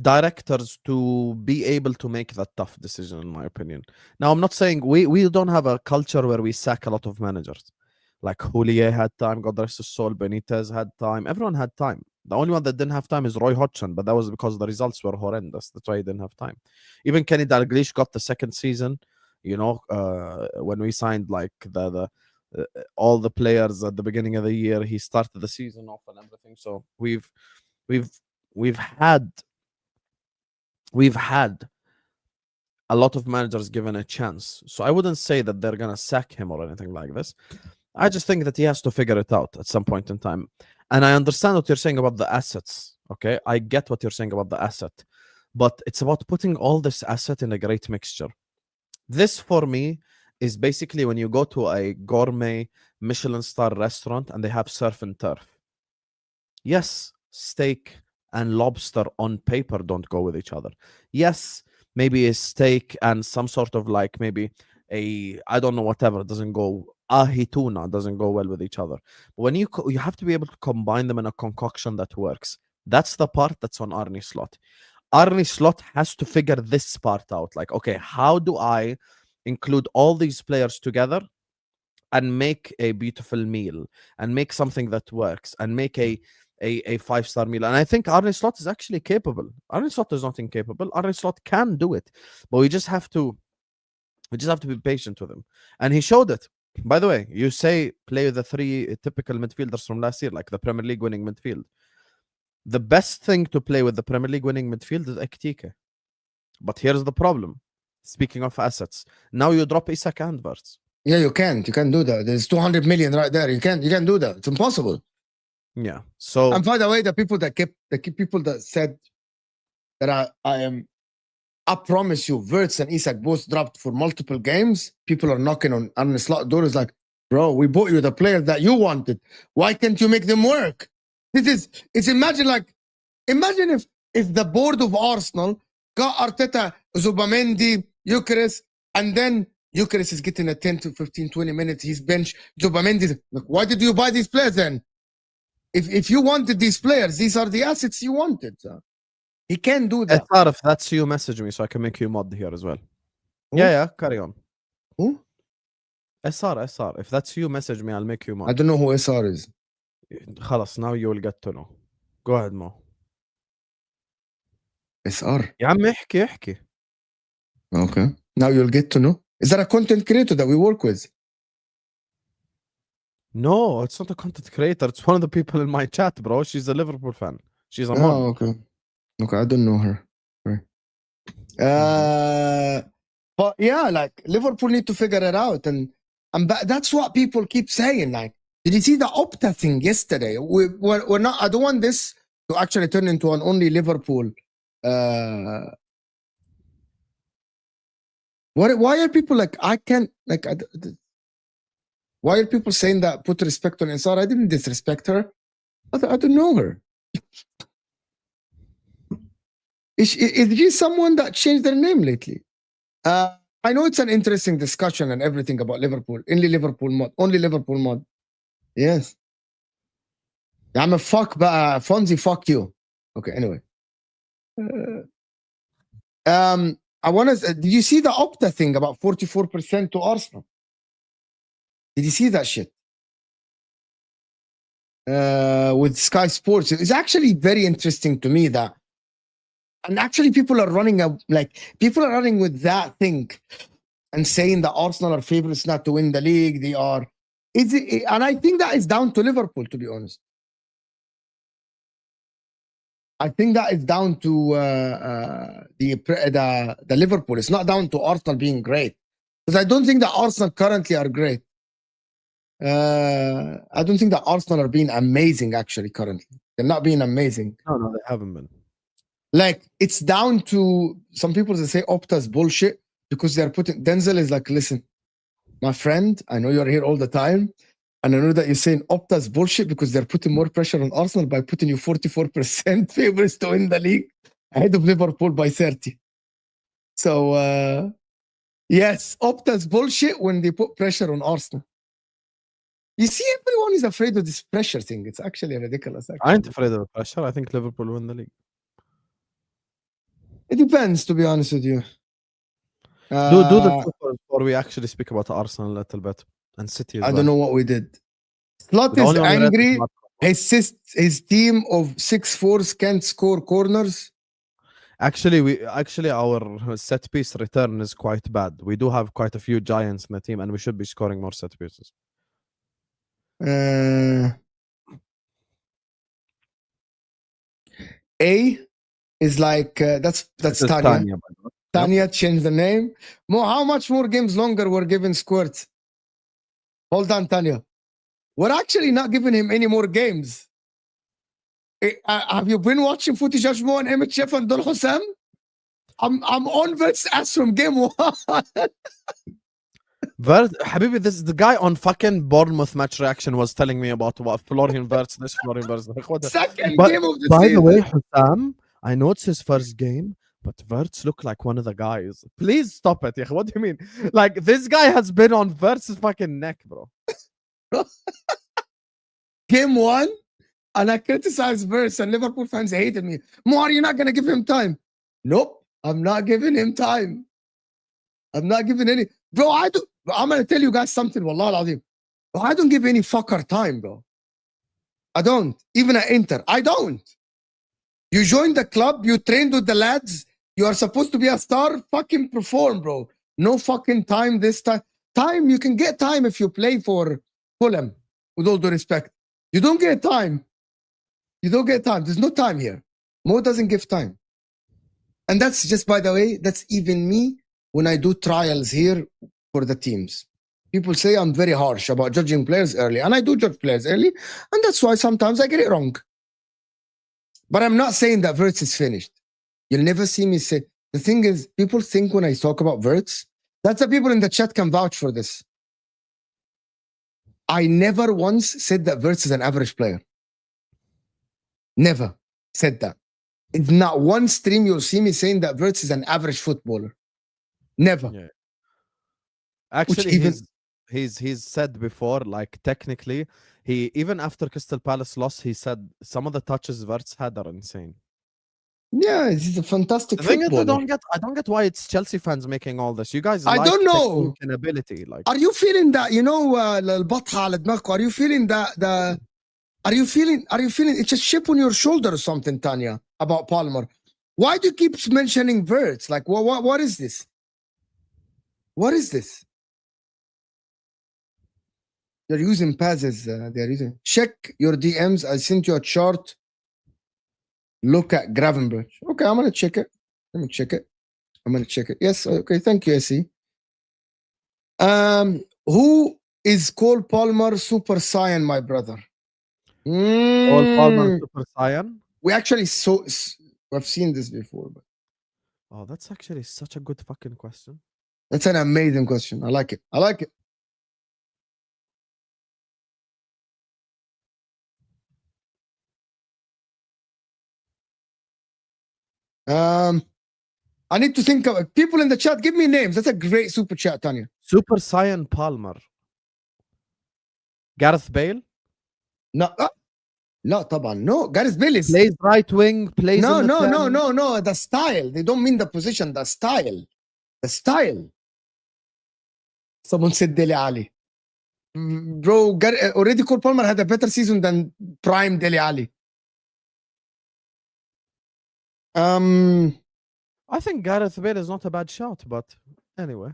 directors to be able to make that tough decision, in my opinion. Now, I'm not saying we don't have a culture where we sack a lot of managers. Like Houllier had time, God rest his soul, Benitez had time, everyone had time. The only one that didn't have time is Roy Hodgson, but that was because the results were horrendous. That's why he didn't have time. Even Kenny Dalglish got the second season, you know, when we signed like all the players at the beginning of the year, he started the season off and everything. So we've had a lot of managers given a chance. So I wouldn't say that they're gonna sack him or anything like this. I just think that he has to figure it out at some point in time. And I understand what you're saying about the assets. Okay, I get what you're saying about the asset, but it's about putting all this asset in a great mixture. This for me is basically when you go to a gourmet Michelin star restaurant and they have surf and turf. Yes, steak and lobster on paper don't go with each other. Yes, maybe a steak and some sort of like maybe I don't know, whatever doesn't go ahi tuna doesn't go well with each other. But when you have to be able to combine them in a concoction that works. That's the part that's on Arne Slot. Arne Slot has to figure this part out. Like, okay, how do I include all these players together and make a beautiful meal and make something that works and make a 5-star meal? And I think Arne Slot is actually capable. Arne Slot is not incapable. Arne Slot can do it, but we just have to be patient with him. And he showed it. By the way, you say play with the 3 typical midfielders from last year, like the Premier League winning midfield. The best thing to play with the Premier League winning midfield is Gatekeeping. But here's the problem. Speaking of assets, now you drop Isak and Wirtz. Yeah, you can't. You can't do that. There's 200 million right there. You can't do that. It's impossible. Yeah. So And by the way, the people that said that I promise you, Wirtz and Isak both dropped for multiple games. People are knocking on Arne Slot door. Is like, bro, we bought you the player that you wanted. Why can't you make them work? Imagine if the board of Arsenal got Arteta, Zubamendi, Gyökeres, and then Gyökeres is getting a 10 to 15, 20 minutes. He's bench. Zubamendi, look, why did you buy these players then? If you wanted these players, these are the assets you wanted. So he can't do that. SR, if that's you, message me so I can make you mod here as well. Who? Yeah, carry on. Who? SR. If that's you, message me, I'll make you I mod. don't know who SR is. خلاص, now you will get to know. Go ahead, Mo. SR. يا عم احكي. Okay. Now you'll get to know. Is that a content creator that we work with? No, it's not a content creator. It's one of the people in my chat, bro. She's a Liverpool fan. She's a mod. Oh, okay. Okay, I don't know her. Right. But yeah, like Liverpool need to figure it out, and that's what people keep saying. Like, did you see the Opta thing yesterday? We're not. I don't want this to actually turn into an only Liverpool. Why are people like, I can't, like, why are people saying that put respect on Insar? I didn't disrespect her. I don't know her. Is she someone that changed their name lately? I know it's an interesting discussion and everything about Liverpool. Only Liverpool mod. Yes. I'm a fuck, but Fonzie, fuck you. Okay, anyway. I want to. Did you see the Opta thing about 44% to Arsenal? Did you see that shit? With Sky Sports, it's actually very interesting to me that, and actually people are running with that thing and saying that Arsenal are favorites not to win the league. They are. And I think that is down to Liverpool, to be honest. I think that is down to the Liverpool. It's not down to Arsenal being great, because I don't think that Arsenal currently are great. I don't think that Arsenal are being amazing actually currently. They're not being amazing. No, they haven't been. Like, it's down to some people that say Opta's bullshit because they're putting. Denzel is like, listen, my friend, I know you're here all the time. And I know that you're saying Opta's bullshit because they're putting more pressure on Arsenal by putting you 44% favorites to win the league ahead of Liverpool by 30. So, yes, Opta's bullshit when they put pressure on Arsenal. You see, everyone is afraid of this pressure thing. It's actually ridiculous. Actually. I ain't afraid of the pressure. I think Liverpool will win the league. It depends, to be honest with you. Do the two before we actually speak about Arsenal a little bit. And City as I well. don't know what we did. Slot is angry. His team of 6'4" can't score corners. Actually, our set piece return is quite bad. We do have quite a few giants in the team, and we should be scoring more set pieces. A is like that's Tanya. Tanya changed the name. How much more games longer we're giving Squirt? Hold on, Tanya. We're actually not giving him any more games. Have you been watching footage of Mo and Emmett Chef and Don Hussam? I'm on Wirtz ass from game 1. Habibi, this is the guy on fucking Bournemouth match reaction was telling me about what Florian Wirtz, this Florian Wirtz. Second But, game of the by season. the way, Hussam, I know it's his first game, but Wirtz look like one of the guys. Please stop it. What do you mean? Like, this guy has been on Wirtz's fucking neck, bro. Game 1, and I criticized Wirtz, and Liverpool fans hated me. More, you're not going to give him time. Nope, I'm not giving him time. I'm not giving any. Bro, I'm going to tell you guys something, wallah al-azim. Bro, I don't give any fucker time, bro. I don't. Even at Inter, I don't. You joined the club, you trained with the lads, you are supposed to be a star, fucking perform, bro. No fucking time this time. Time, you can get time if you play for Fulham, with all due respect. You don't get time. You don't get time. There's no time here. Mo doesn't give time. And that's just, by the way, that's even me when I do trials here for the teams. People say I'm very harsh about judging players early, and I do judge players early, and that's why sometimes I get it wrong. But I'm not saying that Wirtz is finished. You'll never see me say. The thing is, people think when I talk about Wirtz, that's the people in the chat can vouch for this. I never once said that Wirtz is an average player. Never said that. In not one stream you'll see me saying that Wirtz is an average footballer. Never. Yeah. Actually, he's said before, like, technically, he, even after Crystal Palace lost, he said some of the touches Wirtz had are insane. Yeah, he's a fantastic The thing is, footballer. I don't get why it's Chelsea fans making all this. You guys, I like don't know. technique and ability. Like, Are you feeling that, you know, البطحة على دماغكم, are you feeling that are you feeling it's a chip on your shoulder or something, Tanya, about Palmer? Why do you keep mentioning Wirtz? Like, what is this? What is this? They're using passes. They're using. Check your DMs. I sent you a chart. Look at Gravenberch. Okay, I'm gonna check it. Let me check it. I'm gonna check it. Yes. Okay. Thank you, Essie. Who is Cole Palmer Super Saiyan, my brother? all Palmer Super Saiyan. We actually we've seen this before, but Oh, that's actually such a good fucking question. that's an amazing question. I like it. I like it. I need to think of people in the chat. Give me names. That's a great super chat, Tanya. Super Saiyan Palmer. Gareth Bale No, no, طبعا. No, Gareth Bale is plays right wing. Plays no, in the 10. no. The style. They don't mean the position. The style. The style. Someone said Dele Ali. Bro, already Cole Palmer had a better season than prime Dele Ali. I think Gareth Bale is not a bad shout, but anyway,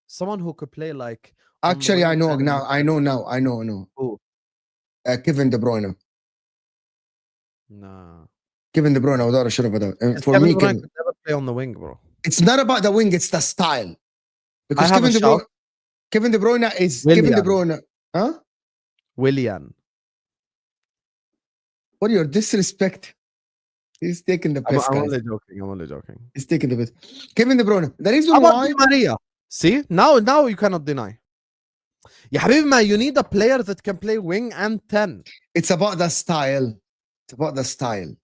someone who could play like. on the Actually, I wing know and- now. I know. Who? Kevin De Bruyne. Nah. Kevin De Bruyne without a shadow of a doubt. And for Kevin me, De Bruyne Kevin, could never play on the wing, bro. it's not about the wing, it's the style. Because I have a shout. Kevin De Bruyne is Willian. Kevin De Bruyne. Huh? Willian. What are your disrespect? He's taking the piss, I'm guys. only joking. I'm only joking. He's taking the piss. Kevin De Bruyne. The reason How about why Di Maria? See, now you cannot deny. Yeah, Habibi, you need a player that can play wing and 10. it's about the style. It's about the style.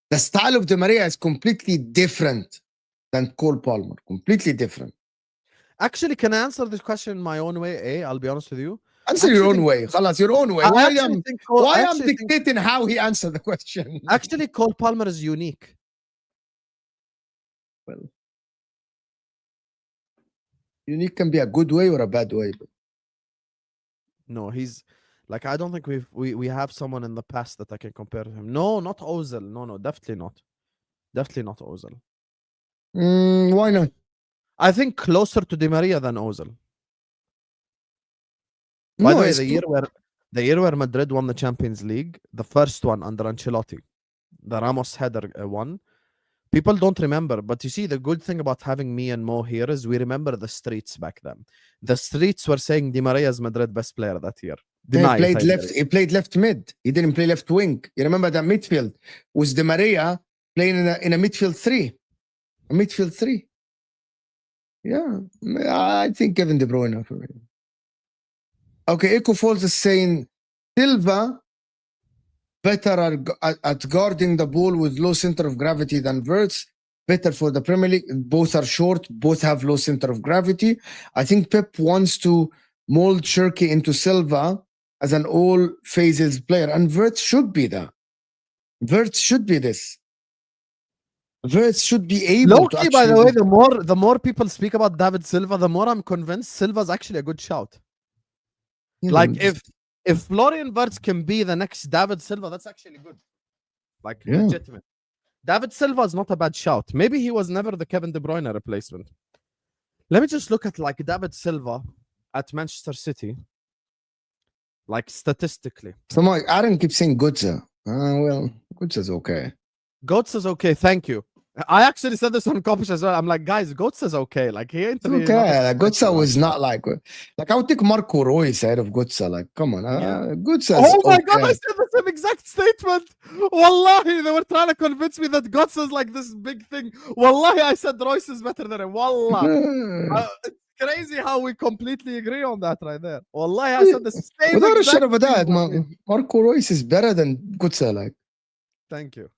The style of Di Maria is completely different than Cole Palmer. Completely different. Actually, can I answer this question my own way? I'll be honest with you. Answer your own Actually- way. Khalas, your own way. I Why actually am think Cole- why I I'm actually think- dictating how he answered the question? Actually, Cole Palmer is unique. Well, unique can be a good way or a bad way. No, he's like, I don't think we have someone in the past that I can compare to him. No, not Ozil. No, definitely not. Definitely not Ozil. Why not? I think closer to Di Maria than Ozil. By the way, it's the year where Madrid won the Champions League, the first one under Ancelotti, the Ramos header one, people don't remember. But you see, the good thing about having me and Mo here is we remember the streets back then. The streets were saying Di Maria is Madrid best player that year. He Deny it, played I left. get it. He played left mid. He didn't play left wing. You remember that midfield was Di Maria playing in a midfield three. A midfield three. Yeah, I think Kevin De Bruyne for me. Okay, Echo Falls is saying Silva better at guarding the ball with low center of gravity than Wirtz. better for the Premier League. Both are short, both have low center of gravity. I think Pep wants to mold Cherki into Silva as an all phases player, and Wirtz should be that. Wirtz should be this. Wirtz should be able to Low-key, by the way, actually the more people speak about David Silva, the more I'm convinced Silva's actually a good shout. Like if Florian Wirtz can be the next David Silva, that's actually good. Like legitimate. David Silva is not a bad shout. Maybe he was never the Kevin De Bruyne replacement. Let me just look at like David Silva at Manchester City. Like statistically. Someone Aaron keeps saying Götze. Well, Götze's okay. Götze's okay, thank you. I actually said this on Kopish as well. I'm like, guys, Götze's okay. Like he ain't really okay. Like, Götze was not like I would take Marco Reus ahead of Götze. Like, come on, Götze. Oh my god, I said the same exact statement. Wallahi, they were trying to convince me that Götze's like this big thing. Wallahi, I said Reus is better than him. Wallah. It's crazy how we completely agree on that right there. Wallahi, I said the same. Without a shadow of a doubt, Marco Reus is better than Götze. Like, thank you.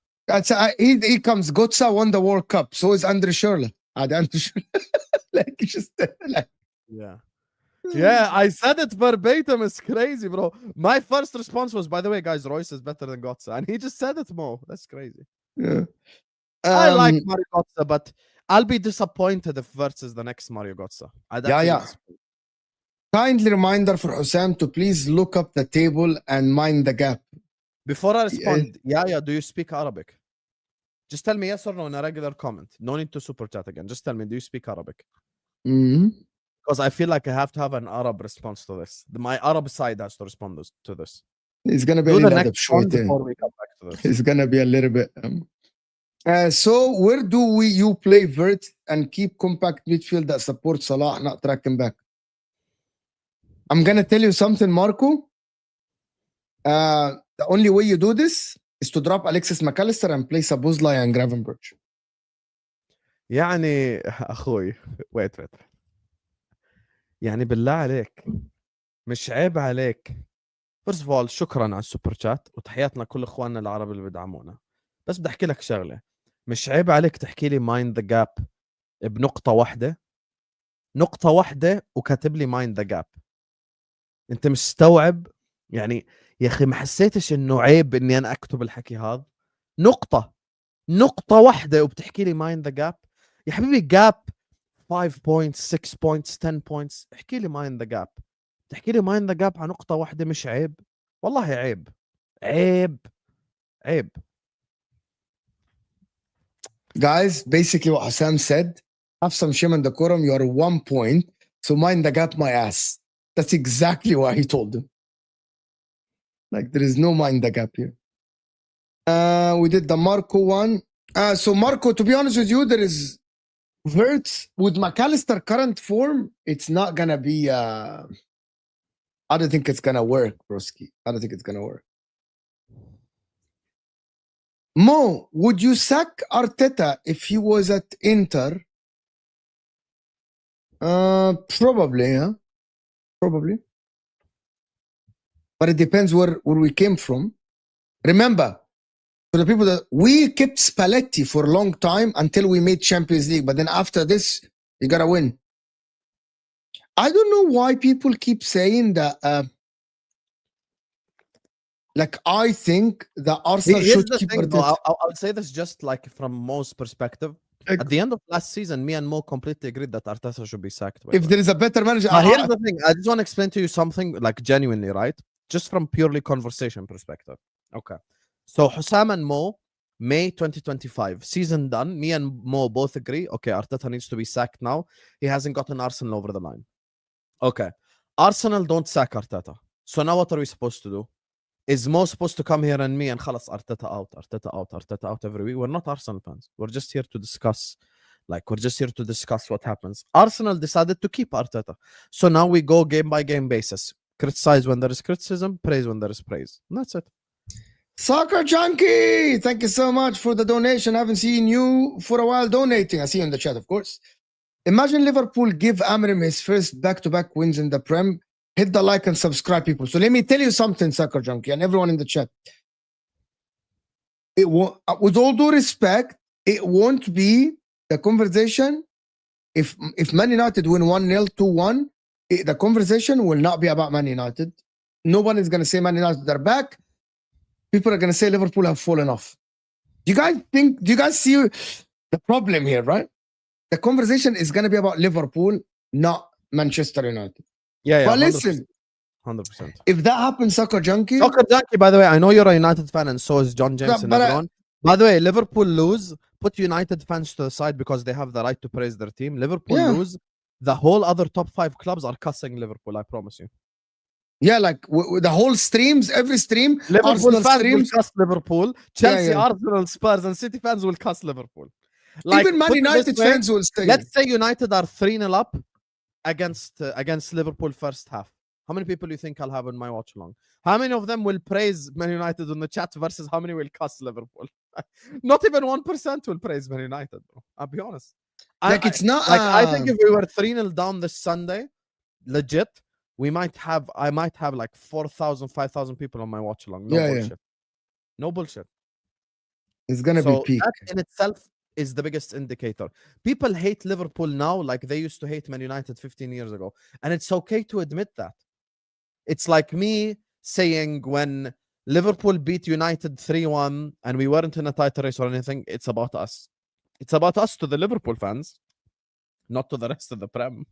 He comes. Götze won the World Cup. So is Andre Schürrle. Like, just like, yeah, I said it verbatim. It's crazy, bro. My first response was, by the way, guys, Reus is better than Götze, and he just said it more. That's crazy. Yeah. I like Mario Götze, but I'll be disappointed if Wirtz is the next Mario Götze. Kindly reminder for Hussam to please look up the table and mind the gap. Before I respond, Yaya, do you speak Arabic? Just tell me yes or no in a regular comment. No need to super chat again. Just tell me, do you speak Arabic? Because I feel like I have to have an Arab response to this. My Arab side has to respond to this. It's going to be a little bit short. Before we come back to this. It's going to be a little bit. So where do you play Wirtz and keep compact midfield that supports Salah, not tracking back? I'm going to tell you something, Marco. The only way you do this is to drop Alexis McAllister and play Szoboszlai and Gravenberch. يعني أخوي wait يعني بالله عليك مش عيب عليك. First of all شكرا على السوبر شات وتحياتنا كل اخواننا العرب اللي بيدعمونا. بس بدي احكي لك شغله، مش عيب عليك تحكي لي mind the gap بنقطه واحده وكاتب لي mind the gap. انت مستوعب؟ يعني يا اخي ما حسيتش انه عيب اني انا اكتب الحكي هذا؟ نقطه واحده وبتحكي لي mind the gap. يا حبيبي جاب 5 points 6 points 10 points، احكي لي mind the gap. تحكي لي mind the gap على نقطه واحده مش عيب؟ والله عيب. Guys, basically what Hussam said, have some shame in the quorum, you are 1 point, so mind the gap my ass. That's exactly what he told him. Like, there is no mind the gap here. We did the Marco one. So Marco, to be honest with you, there is Wirtz with McAllister current form. It's not gonna be. I don't think it's gonna work, broski. I don't think it's gonna work. Mo, would you sack Arteta if he was at Inter? Probably, huh? Probably. But it depends where we came from. Remember, for the people that we kept Spalletti for a long time until we made Champions League, but then after this, you gotta win. I don't know why people keep saying that. Like, I think that Arsenal should keep Arteta. I'll say this just like from Mo's perspective. At the end of last season, me and Mo completely agreed that Arteta should be sacked. If there is a better manager, here's the thing. I just want to explain to you something, like genuinely, right? Just from purely conversation perspective. Okay. So Hussam and Mo, May 2025, season done. Me and Mo both agree. Okay, Arteta needs to be sacked now. He hasn't gotten Arsenal over the line. Okay. Arsenal don't sack Arteta. So now what are we supposed to do? Is Mo supposed to come here and me and khalas Arteta out every week? We're not Arsenal fans. We're just here to discuss. We're just here to discuss what happens. Arsenal decided to keep Arteta. So now we go game by game basis. Criticize when there is criticism, praise when there is praise. And that's it. Soccer Junkie, thank you so much for the donation. I haven't seen you for a while donating. I see you in the chat, of course. Imagine Liverpool give Amorim his first back-to-back wins in the Prem. Hit the like and subscribe, people. So let me tell you something, Soccer Junkie, and everyone in the chat. With all due respect, it won't be the conversation, if Man United win 1-0, 2-1, the conversation will not be about Man United. No one is going to say Man United are back. People are going to say Liverpool have fallen off. Do you guys see the problem here, right? The conversation is going to be about Liverpool, not Manchester United. Yeah, But 100%. listen, 100%. if that happens, Soccer Junkie, Soccer Junkie, by the way, I know you're a United fan and so is John James and but everyone. By the way, Liverpool lose, put United fans to the side because they have the right to praise their team. Liverpool Yeah. lose, the whole other top 5 clubs are cussing Liverpool, I promise you. yeah, like the whole streams, every stream, Liverpool Arsenal fans streams, will cuss Liverpool. Chelsea, yeah. Arsenal, Spurs, and City fans will cuss Liverpool. Like, even Man put it this United way, fans will say, let's say United are 3-0 up against Liverpool first half. How many people do you think I'll have in my watch along? How many of them will praise Man United in the chat versus how many will cuss Liverpool? Not even 1% will praise Man United, bro. I'll be honest. like it's not I think if we were 3-0 down this Sunday, legit, I might have like 4,000, 5,000 people on my watch along. No Yeah, yeah. bullshit. No bullshit. it's gonna So be peak. that in itself is the biggest indicator. People hate Liverpool now like they used to hate Man United 15 years ago. And it's okay to admit that. It's like me saying when Liverpool beat United 3-1 and we weren't in a title race or anything, it's about us. It's about us to the Liverpool fans, not to the rest of the Prem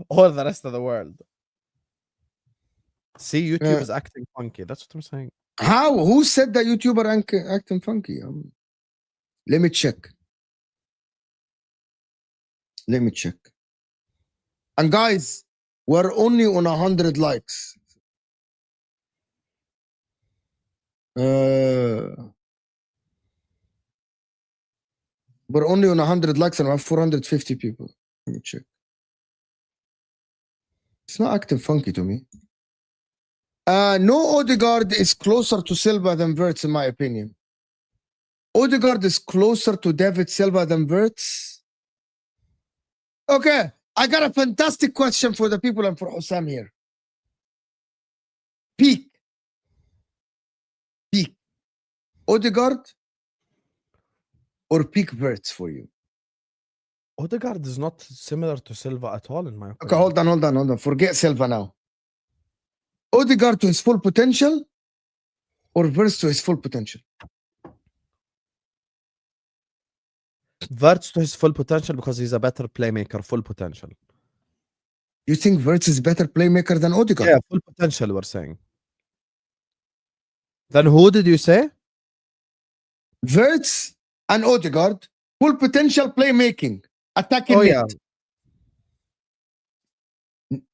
or the rest of the world. See, YouTube Yeah. is acting funky. That's what I'm saying. How? Who said that YouTuber acting funky? Let me check. Let me check. And guys, we're only on 100 likes. We're only on 100 likes and we have 450 people. Let me check. It's not acting funky to me. No, Odegaard is closer to Silva than Wirtz, in my opinion. Odegaard is closer to David Silva than Wirtz. Okay, I got a fantastic question for the people and for Osam here. Peak. Odegaard or peak Wirtz for you? Odegaard is not similar to Silva at all, in my opinion. Okay, hold on. Forget Silva now. Odegaard to his full potential or Wirtz to his full potential? Wirtz to his full potential because he's a better playmaker, full potential. You think Wirtz is better playmaker than Odegaard? Yeah, full potential, we're saying. Then who did you say? Wirtz and Odegaard, full potential playmaking, attacking Oh, yeah.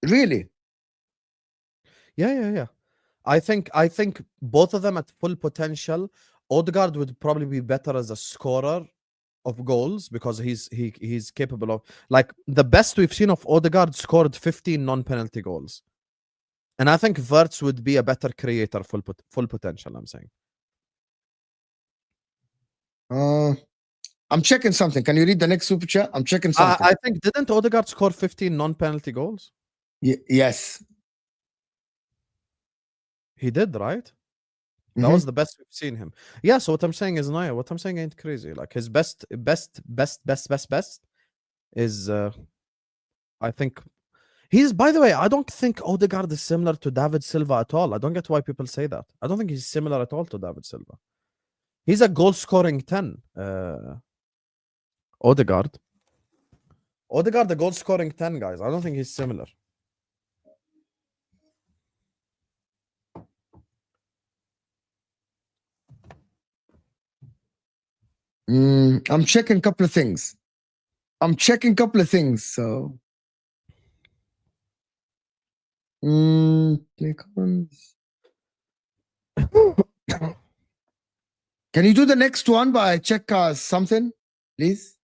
Really? Yeah. I think both of them at full potential. Odegaard would probably be better as a scorer of goals because he's capable of, like, the best we've seen of Odegaard scored 15 non-penalty goals. And I think Wirtz would be a better creator, full potential, I'm saying. I'm checking something. Can you read the next super chat? I'm checking something. I think, didn't Odegaard score 15 non-penalty goals? Yes. He did, right? That was the best we've seen him. Yeah, so what I'm saying is, no, what I'm saying ain't crazy. Like, his best is, I think, he's, by the way, I don't think Odegaard is similar to David Silva at all. I don't get why people say that. I don't think he's similar at all to David Silva. He's a goal-scoring 10. Odegaard, the goal-scoring 10, guys. I don't think he's similar. I'm checking a couple of things. So, play comments. Can you do the next one by check something, please?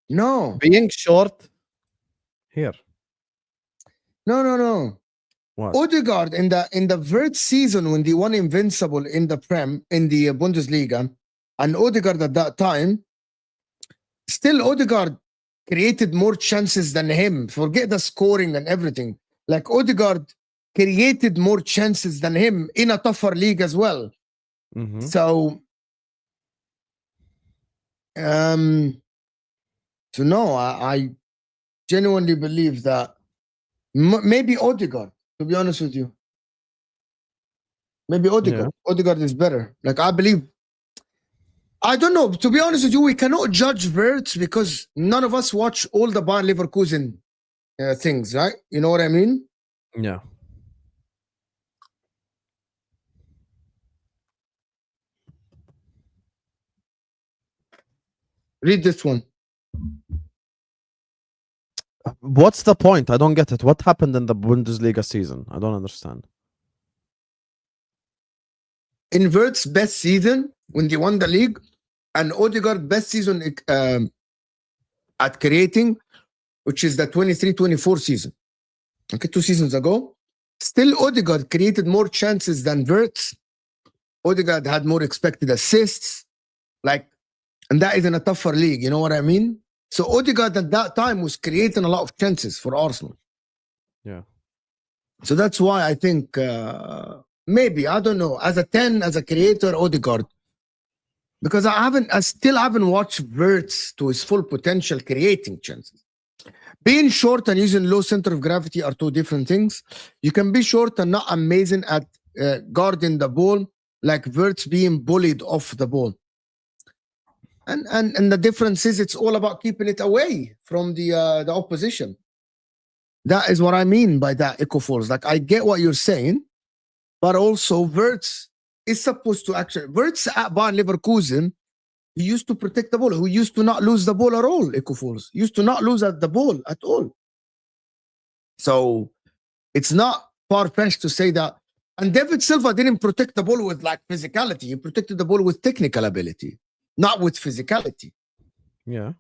No. Being short here. No. What? Odegaard in the Wirtz season when they won Invincible in the Bundesliga, and Odegaard at that time, still Odegaard created more chances than him. Forget the scoring and everything. Like, Odegaard created more chances than him in a tougher league as well. So So no, I genuinely believe that maybe Odegaard, to be honest with you. Maybe Odegaard. Odegaard is better. Like, I believe. I don't know. To be honest with you, we cannot judge Wirtz because none of us watch all the Bayern Leverkusen things, right? You know what I mean? Yeah. Read this one. What's the point? I don't get it. What happened in the Bundesliga season? I don't understand. In Wirtz's best season, when they won the league, and Odegaard best season at creating, which is the 23-24 season. Okay, 2 seasons ago. Still, Odegaard created more chances than Wirtz. Odegaard had more expected assists. Like, and that is in a tougher league, you know what I mean? So Odegaard at that time was creating a lot of chances for Arsenal. Yeah. So that's why I think maybe, I don't know, as a 10, as a creator, Odegaard. Because I still haven't watched Wirtz to his full potential creating chances. Being short and using low center of gravity are two different things. You can be short and not amazing at guarding the ball, like Wirtz being bullied off the ball. And the difference is it's all about keeping it away from the opposition. That is what I mean by that echo force. Like, I get what you're saying, but also Wirtz is supposed to actually. Wirtz at Bayern Leverkusen, he used to protect the ball. He used to not lose the ball at all. Echo force used to not lose at the ball at all. So it's not far-fetched to say that. And David Silva didn't protect the ball with like physicality. He protected the ball with technical ability, not with physicality. Yeah.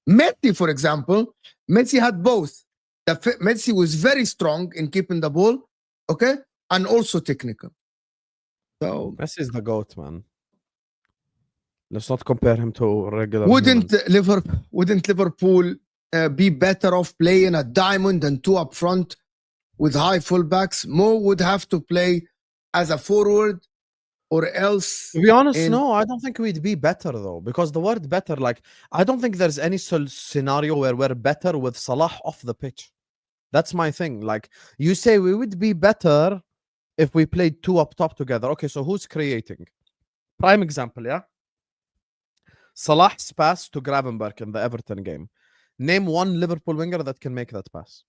Messi, for example, Messi had both. Messi was very strong in keeping the ball, okay, and also technical. So Messi is the GOAT, man. Let's not compare him to regular. Wouldn't Liverpool be better off playing a diamond and 2 up front with high fullbacks? Mo would have to play as a forward, or else. To be honest, no, I don't think we'd be better though, because the word better, like, I don't think there's any scenario where we're better with Salah off the pitch. That's my thing. Like, you say we would be better if we played 2 up top together. Okay, so who's creating? Prime example, yeah? Salah's pass to Gravenberch in the Everton game. Name one Liverpool winger that can make that pass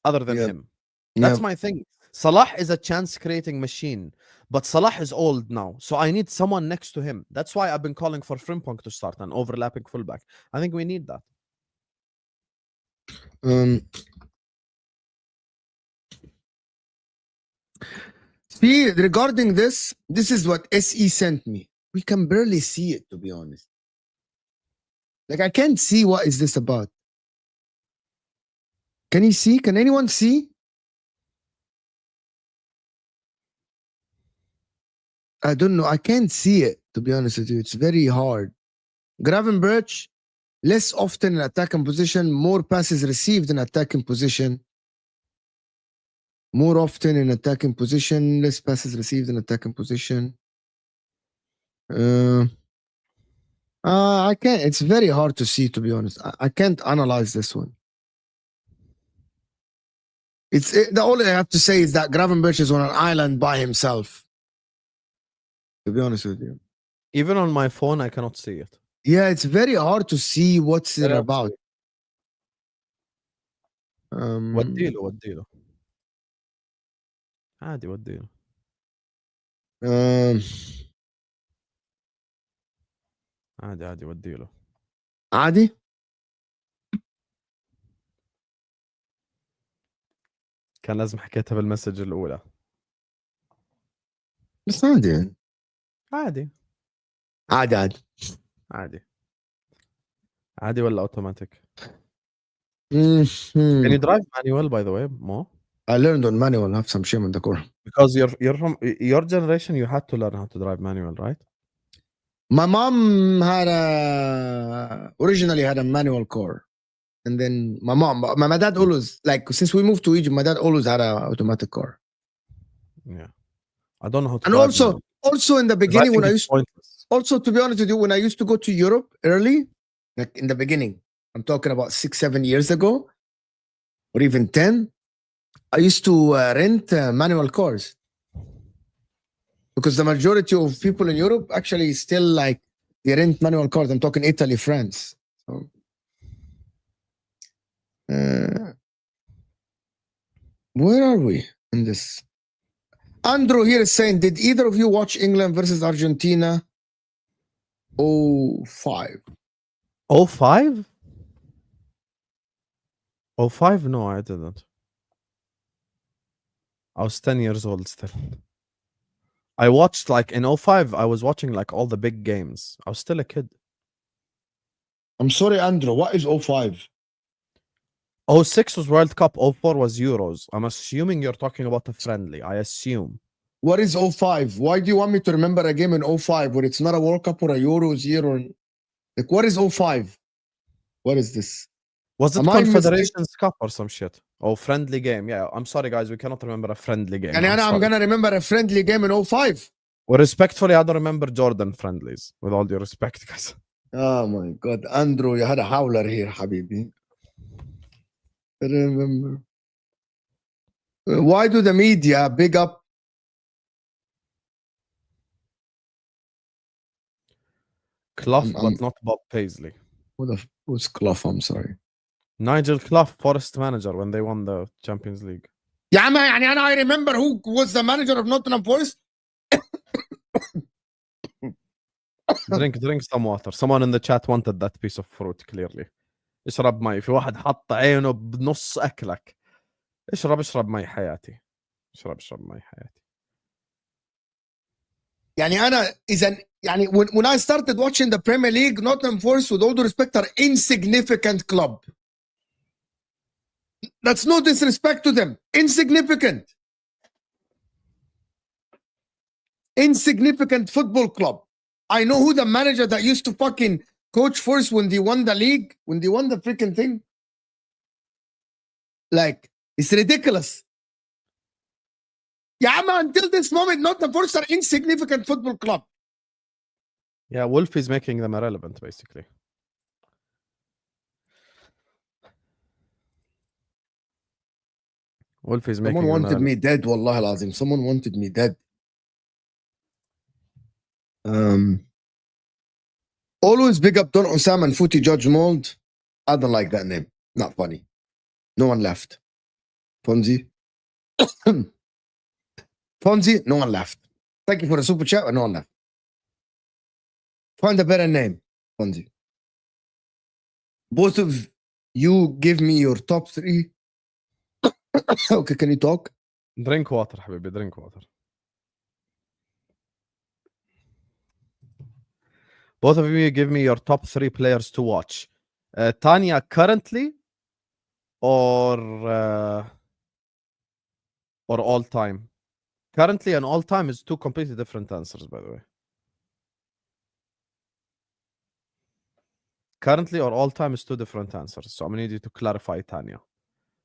other than him. That's my thing. Salah is a chance creating machine, but Salah is old now, so I need someone next to him. That's why I've been calling for Frimpong to start an overlapping fullback. I think we need that. See, regarding this is what SE sent me. We can barely see it, to be honest. Like, I can't see what is this about. Can you see? Can anyone see? I don't know. I can't see it, to be honest with you. It's very hard. Gravenberch, less often in attacking position, more passes received in attacking position. More often in attacking position, less passes received in attacking position. I can't. It's very hard to see, to be honest. I can't analyze this one. The only I have to say is that Gravenberch is on an island by himself. To be honest with you. Even on my phone, I cannot see it. Yeah, it's very hard to see what's it about. وديله عادي وديله. عادي وديله. عادي؟ كان لازم حكيتها بالمسج الأولى. بس عادي يعني. عادي ولا اوتوماتيك؟ Can you drive manual, by the way, Mo? I learned on manual. I have some shame in the core. Because you're from your generation, you had to learn how to drive manual, right? My mom originally had a manual car. And then my dad always, like, since we moved to Egypt, my dad always had an automatic car. Yeah. I don't know how to and drive also in the beginning when I used Also, to be honest with you, when I used to go to Europe early, like in the beginning, I'm talking about 6-7 years ago, or even 10, I used to rent manual cars. Because the majority of people in Europe actually still like, they rent manual cars. I'm talking Italy, France. So, where are we in this? Andrew here is saying, did either of you watch England versus Argentina 05? 05? 05? No, I didn't. I was 10 years old still. I watched like in 05, I was watching like all the big games. I was still a kid. I'm sorry, Andrew. What is 05? 06 was World Cup, 04 was Euros. I'm assuming you're talking about a friendly. I assume. What is 05? Why do you want me to remember a game in 05 where it's not a World Cup or a Euros year? Or like, what is 05? What is this? Was it Am I Confederations Cup or some shit? Oh, friendly game. Yeah, I'm sorry, guys. We cannot remember a friendly game. And I'm going to remember a friendly game in 05. Well, respectfully, I don't remember Jordan friendlies. With all due respect, guys. Oh my God. Andrew, you had a howler here, Habibi. I remember. Why do the media big up Clough, but not Bob Paisley. who's Clough? I'm sorry. Nigel Clough, Forest manager when they won the Champions League. Yeah, man, I remember who was the manager of Nottingham Forest. drink some water. Someone in the chat wanted that piece of fruit clearly. اشرب مي. في واحد حط عينه بنص أكلك. اشرب مي حياتي. اشرب مي حياتي. يعني أنا إذا يعني when I started watching the Premier League, Nottingham Forest, with all due respect, are insignificant club. That's no disrespect to them. Insignificant football club. I know who the manager that used to fucking coach Forest when they won the league, when they won the freaking thing. Like, it's ridiculous. Yeah, man, until this moment, Nottingham Forest are insignificant football club. Yeah, Wolf is making them irrelevant, basically. Wolf is making Someone wanted me dead, wallah al-azim. Someone wanted me dead. Always big up Don Osam and Footy Judge Mold. I don't like that name. Not funny. No one left. Fonzie. Fonzie, no one left. Thank you for the super chat, but no one left. Find a better name, Fonzie. Both of you give me your top 3. Okay, can you talk? Drink water, حبيبي. Drink water. Both of you give me your top 3 players to watch. Tanya currently or all time? Currently and all time is 2 completely different answers, by the way. Currently or all time is 2 different answers. So I'm going to need you to clarify, Tanya.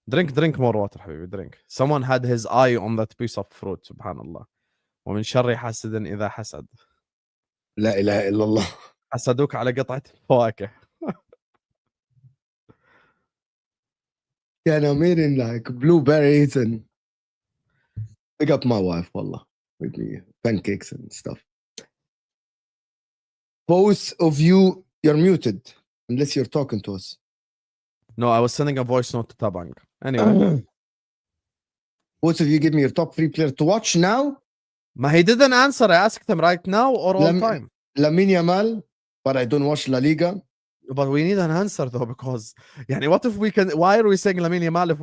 Drink more water, حبيبي. Drink. Someone had his eye on that piece of fruit, subhanallah. ومن شر حاسد إذا حسد. لا إله إلا الله. حسدوك على قطعة الفواكه. Yeah, I'm eating like blueberries and pick up my wife, wallah, with me pancakes and stuff. Both of you, you're muted unless you're talking to us. No, I was sending a voice note to Tabang. Anyway. Both of you give me your top 3 players to watch now. He didn't answer. I asked him right now or all time. Lamine Yamal, but I don't watch La Liga. But we need an answer though, because what if we can? Why are we saying Lamine Yamal if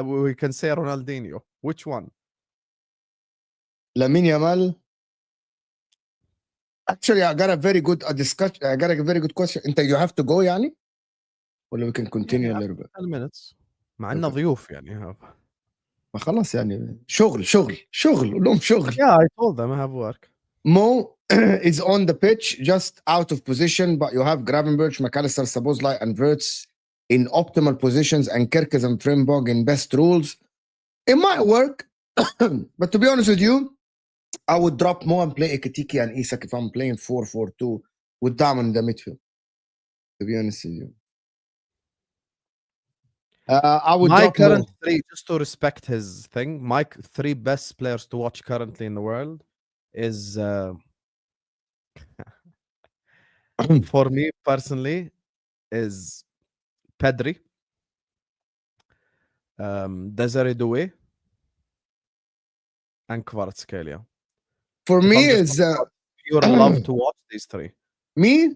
we can say Ronaldinho? Which one? Lamine Yamal. Actually, I got a very good discussion. I got a very good question. You have to go, يعني? Or we can continue a little bit. 10 minutes. مع إننا ضيوف يعني. ما خلاص يعني شغل لهم شغل. Yeah, I told them I have work. Mo is on the pitch, just out of position, but you have Gravenberch, McAllister, Szoboszlai, and Wirtz in optimal positions, and Kerkez and Frimpong in best rules. It might work, but to be honest with you, I would drop Mo and play Ekitike and Isak if I'm playing 4-4-2 with Diamond in the midfield. To be honest with you. I would My drop Mo. current three, just to respect his thing, my three best players to watch currently in the world is, for me personally, is Pedri, Desiree Doué, and Kvaratskhelia. For If me, I'm just is talking about pure love to watch these three. me.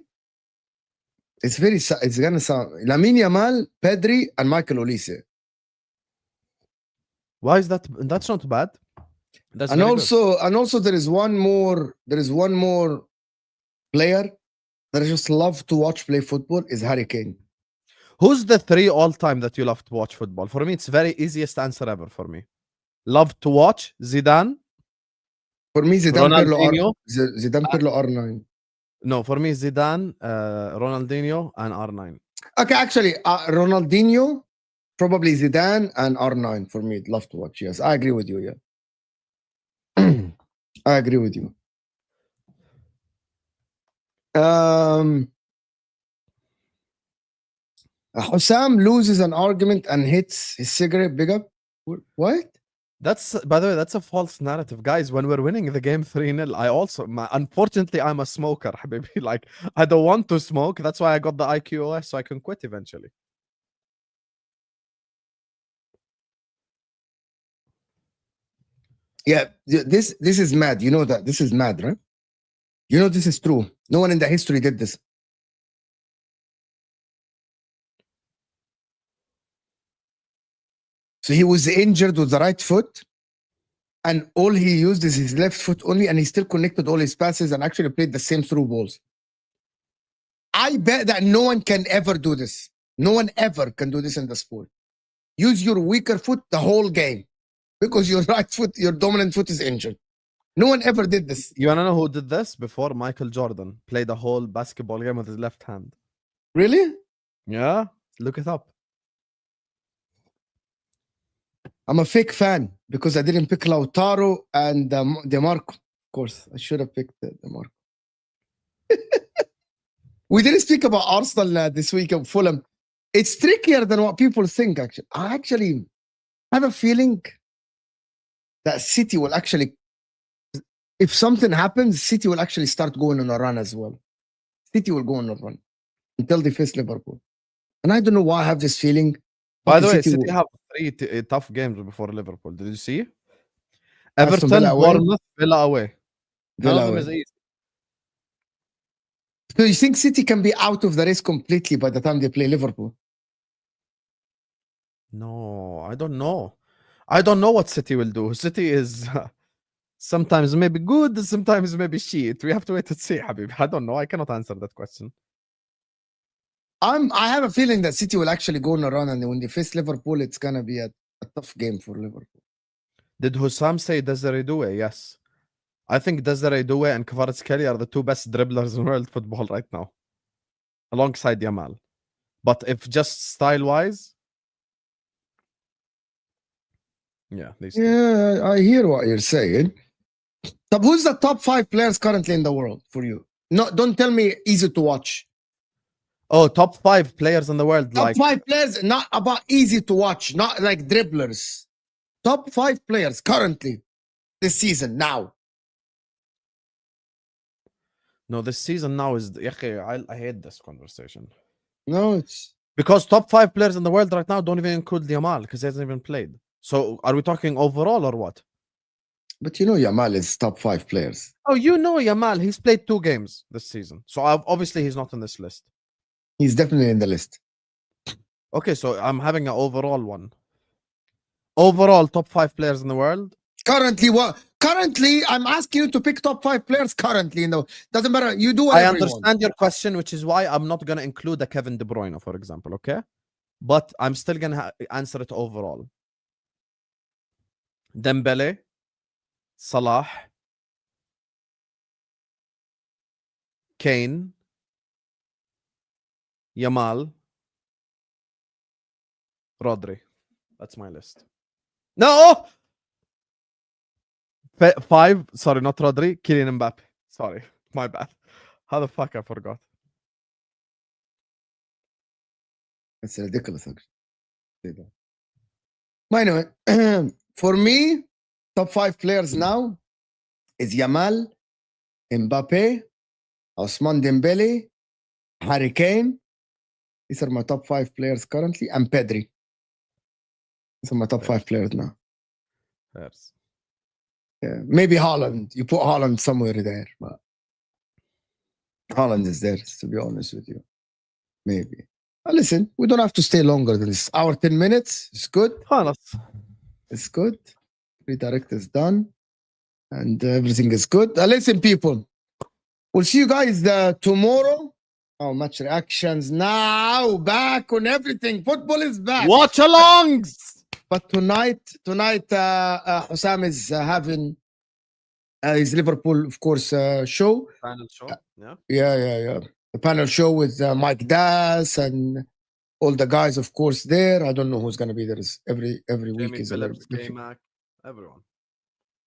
It's gonna sound Lamine Yamal, Pedri, and Michael Olise. Why is that? That's not bad. That's And very also there is one more player that I just love to watch play football is Harry Kane. good. Who's the three all time that you love to watch football? For me, it's very easiest answer ever for me. Love to watch Zidane. For me, Zidane Ronaldinho. Pirlo R9. No, for me, Zidane, Ronaldinho, and R9. Okay, actually, Ronaldinho, probably Zidane, and R9 for me. Love to watch. Yes, I agree with you. Yeah, I agree with you. Hussam loses an argument and hits his cigarette. Big up. What? That's, by the way, that's a false narrative, guys. When we're winning the game 3-0, I also, unfortunately, I'm a smoker, habibi. Like, I don't want to smoke. That's why I got the IQOS, so I can quit eventually. Yeah, this is mad. You know that this is mad, right? You know this is true. No one in the history did this. So he was injured with the right foot, and all he used is his left foot only, and he still connected all his passes and actually played the same through balls. I bet that no one can ever do this. No one ever can do this in the sport. Use your weaker foot the whole game because your right foot, your dominant foot is injured. No one ever did this. You wanna know who did this before? Michael Jordan played a whole basketball game with his left hand. Really? Yeah, look it up. I'm a fake fan because I didn't pick Lautaro and DeMarco. Of course, I should have picked DeMarco. We didn't speak about Arsenal this week of Fulham. It's trickier than what people think, actually. I actually have a feeling that City will actually, if something happens, City will actually start going on a run as well. City will go on a run until they face Liverpool. And I don't know why I have this feeling. By the way, City City have three tough games before Liverpool. Did you see? Aston Everton, Villa away. Bournemouth, Villa away. None Villa of them away. is easy. So you think City can be out of the race completely by the time they play Liverpool? No, I don't know. I don't know what City will do. City is sometimes maybe good, sometimes maybe shit. We have to wait and see, Habib. I don't know. I cannot answer that question. I have a feeling that City will actually go on a run, and when they face Liverpool, it's gonna be a tough game for Liverpool. Did Hussam say Desiree Doué? Yes. I think Desiree Doué and Kvaratskhelia are the two best dribblers in world football right now, alongside Yamal. But if just style-wise, yeah, these two. Yeah, I hear what you're saying. So who's the top 5 players currently in the world for you? No, don't tell me easy to watch. Oh, top 5 players in the world. Top like 5 players, not about easy to watch, not like dribblers. Top 5 players currently this season now. No, this season now is. I hate this conversation. No, it's Because top 5 players in the world right now don't even include Yamal because he hasn't even played. So are we talking overall or what? but you know Yamal is top 5 players. Oh, you know Yamal. He's played 2 games this season. So obviously he's not on this list. He's definitely in the list. Okay, so I'm having an overall one. Overall, top 5 players in the world. Currently, what? Currently, I'm asking you to pick top 5 players currently. You know, doesn't matter. You do I whatever you want. understand your question, which is why I'm not going to include a Kevin De Bruyne, for example, okay? But I'm still going to answer it overall. Dembele, Salah, Kane, Yamal, Rodri. That's my list. No! 5. Sorry, not Rodri. Kylian Mbappe. Sorry, my bad. How the fuck I forgot? It's ridiculous, actually. But anyway, for me, top 5 players now is Yamal, Mbappe, Ousmane Dembele, Harry Kane. These are my top 5 players currently, and Pedri. These are my top 5 players now. Yes. Yeah, maybe Haaland. You put Haaland somewhere there, but Haaland is there, to be honest with you. Maybe. Listen, we don't have to stay longer than this. Hour, 10 minutes. It's good. خلاص. It's good. Redirect is done. And everything is good. Listen, people. We'll see you guys tomorrow. Oh, match reactions now. Back on everything. Football is back. Watch alongs. But tonight, Hussam is having his Liverpool, of course, show. Final show. Yeah. Yeah. The panel show with Mike Das and all the guys, of course, there. I don't know who's going to be there. Every week Jamie is Phillips, a little K-Mac, everyone.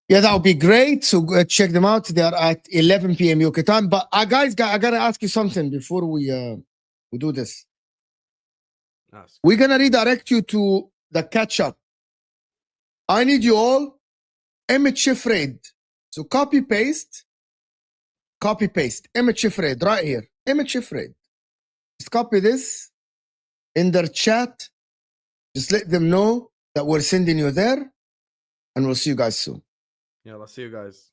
Yeah, that would be great. So check them out. They are at 11 p.m. UK time. But guys, I got to ask you something before we do this. Ask. We're going to redirect you to the catch-up. I need you all, Emmett Shifraid. So copy-paste, Emmett Shifraid right here. Emmett Shifraid. Just copy this in their chat. Just let them know that we're sending you there. And we'll see you guys soon. Yeah, I'll see you guys.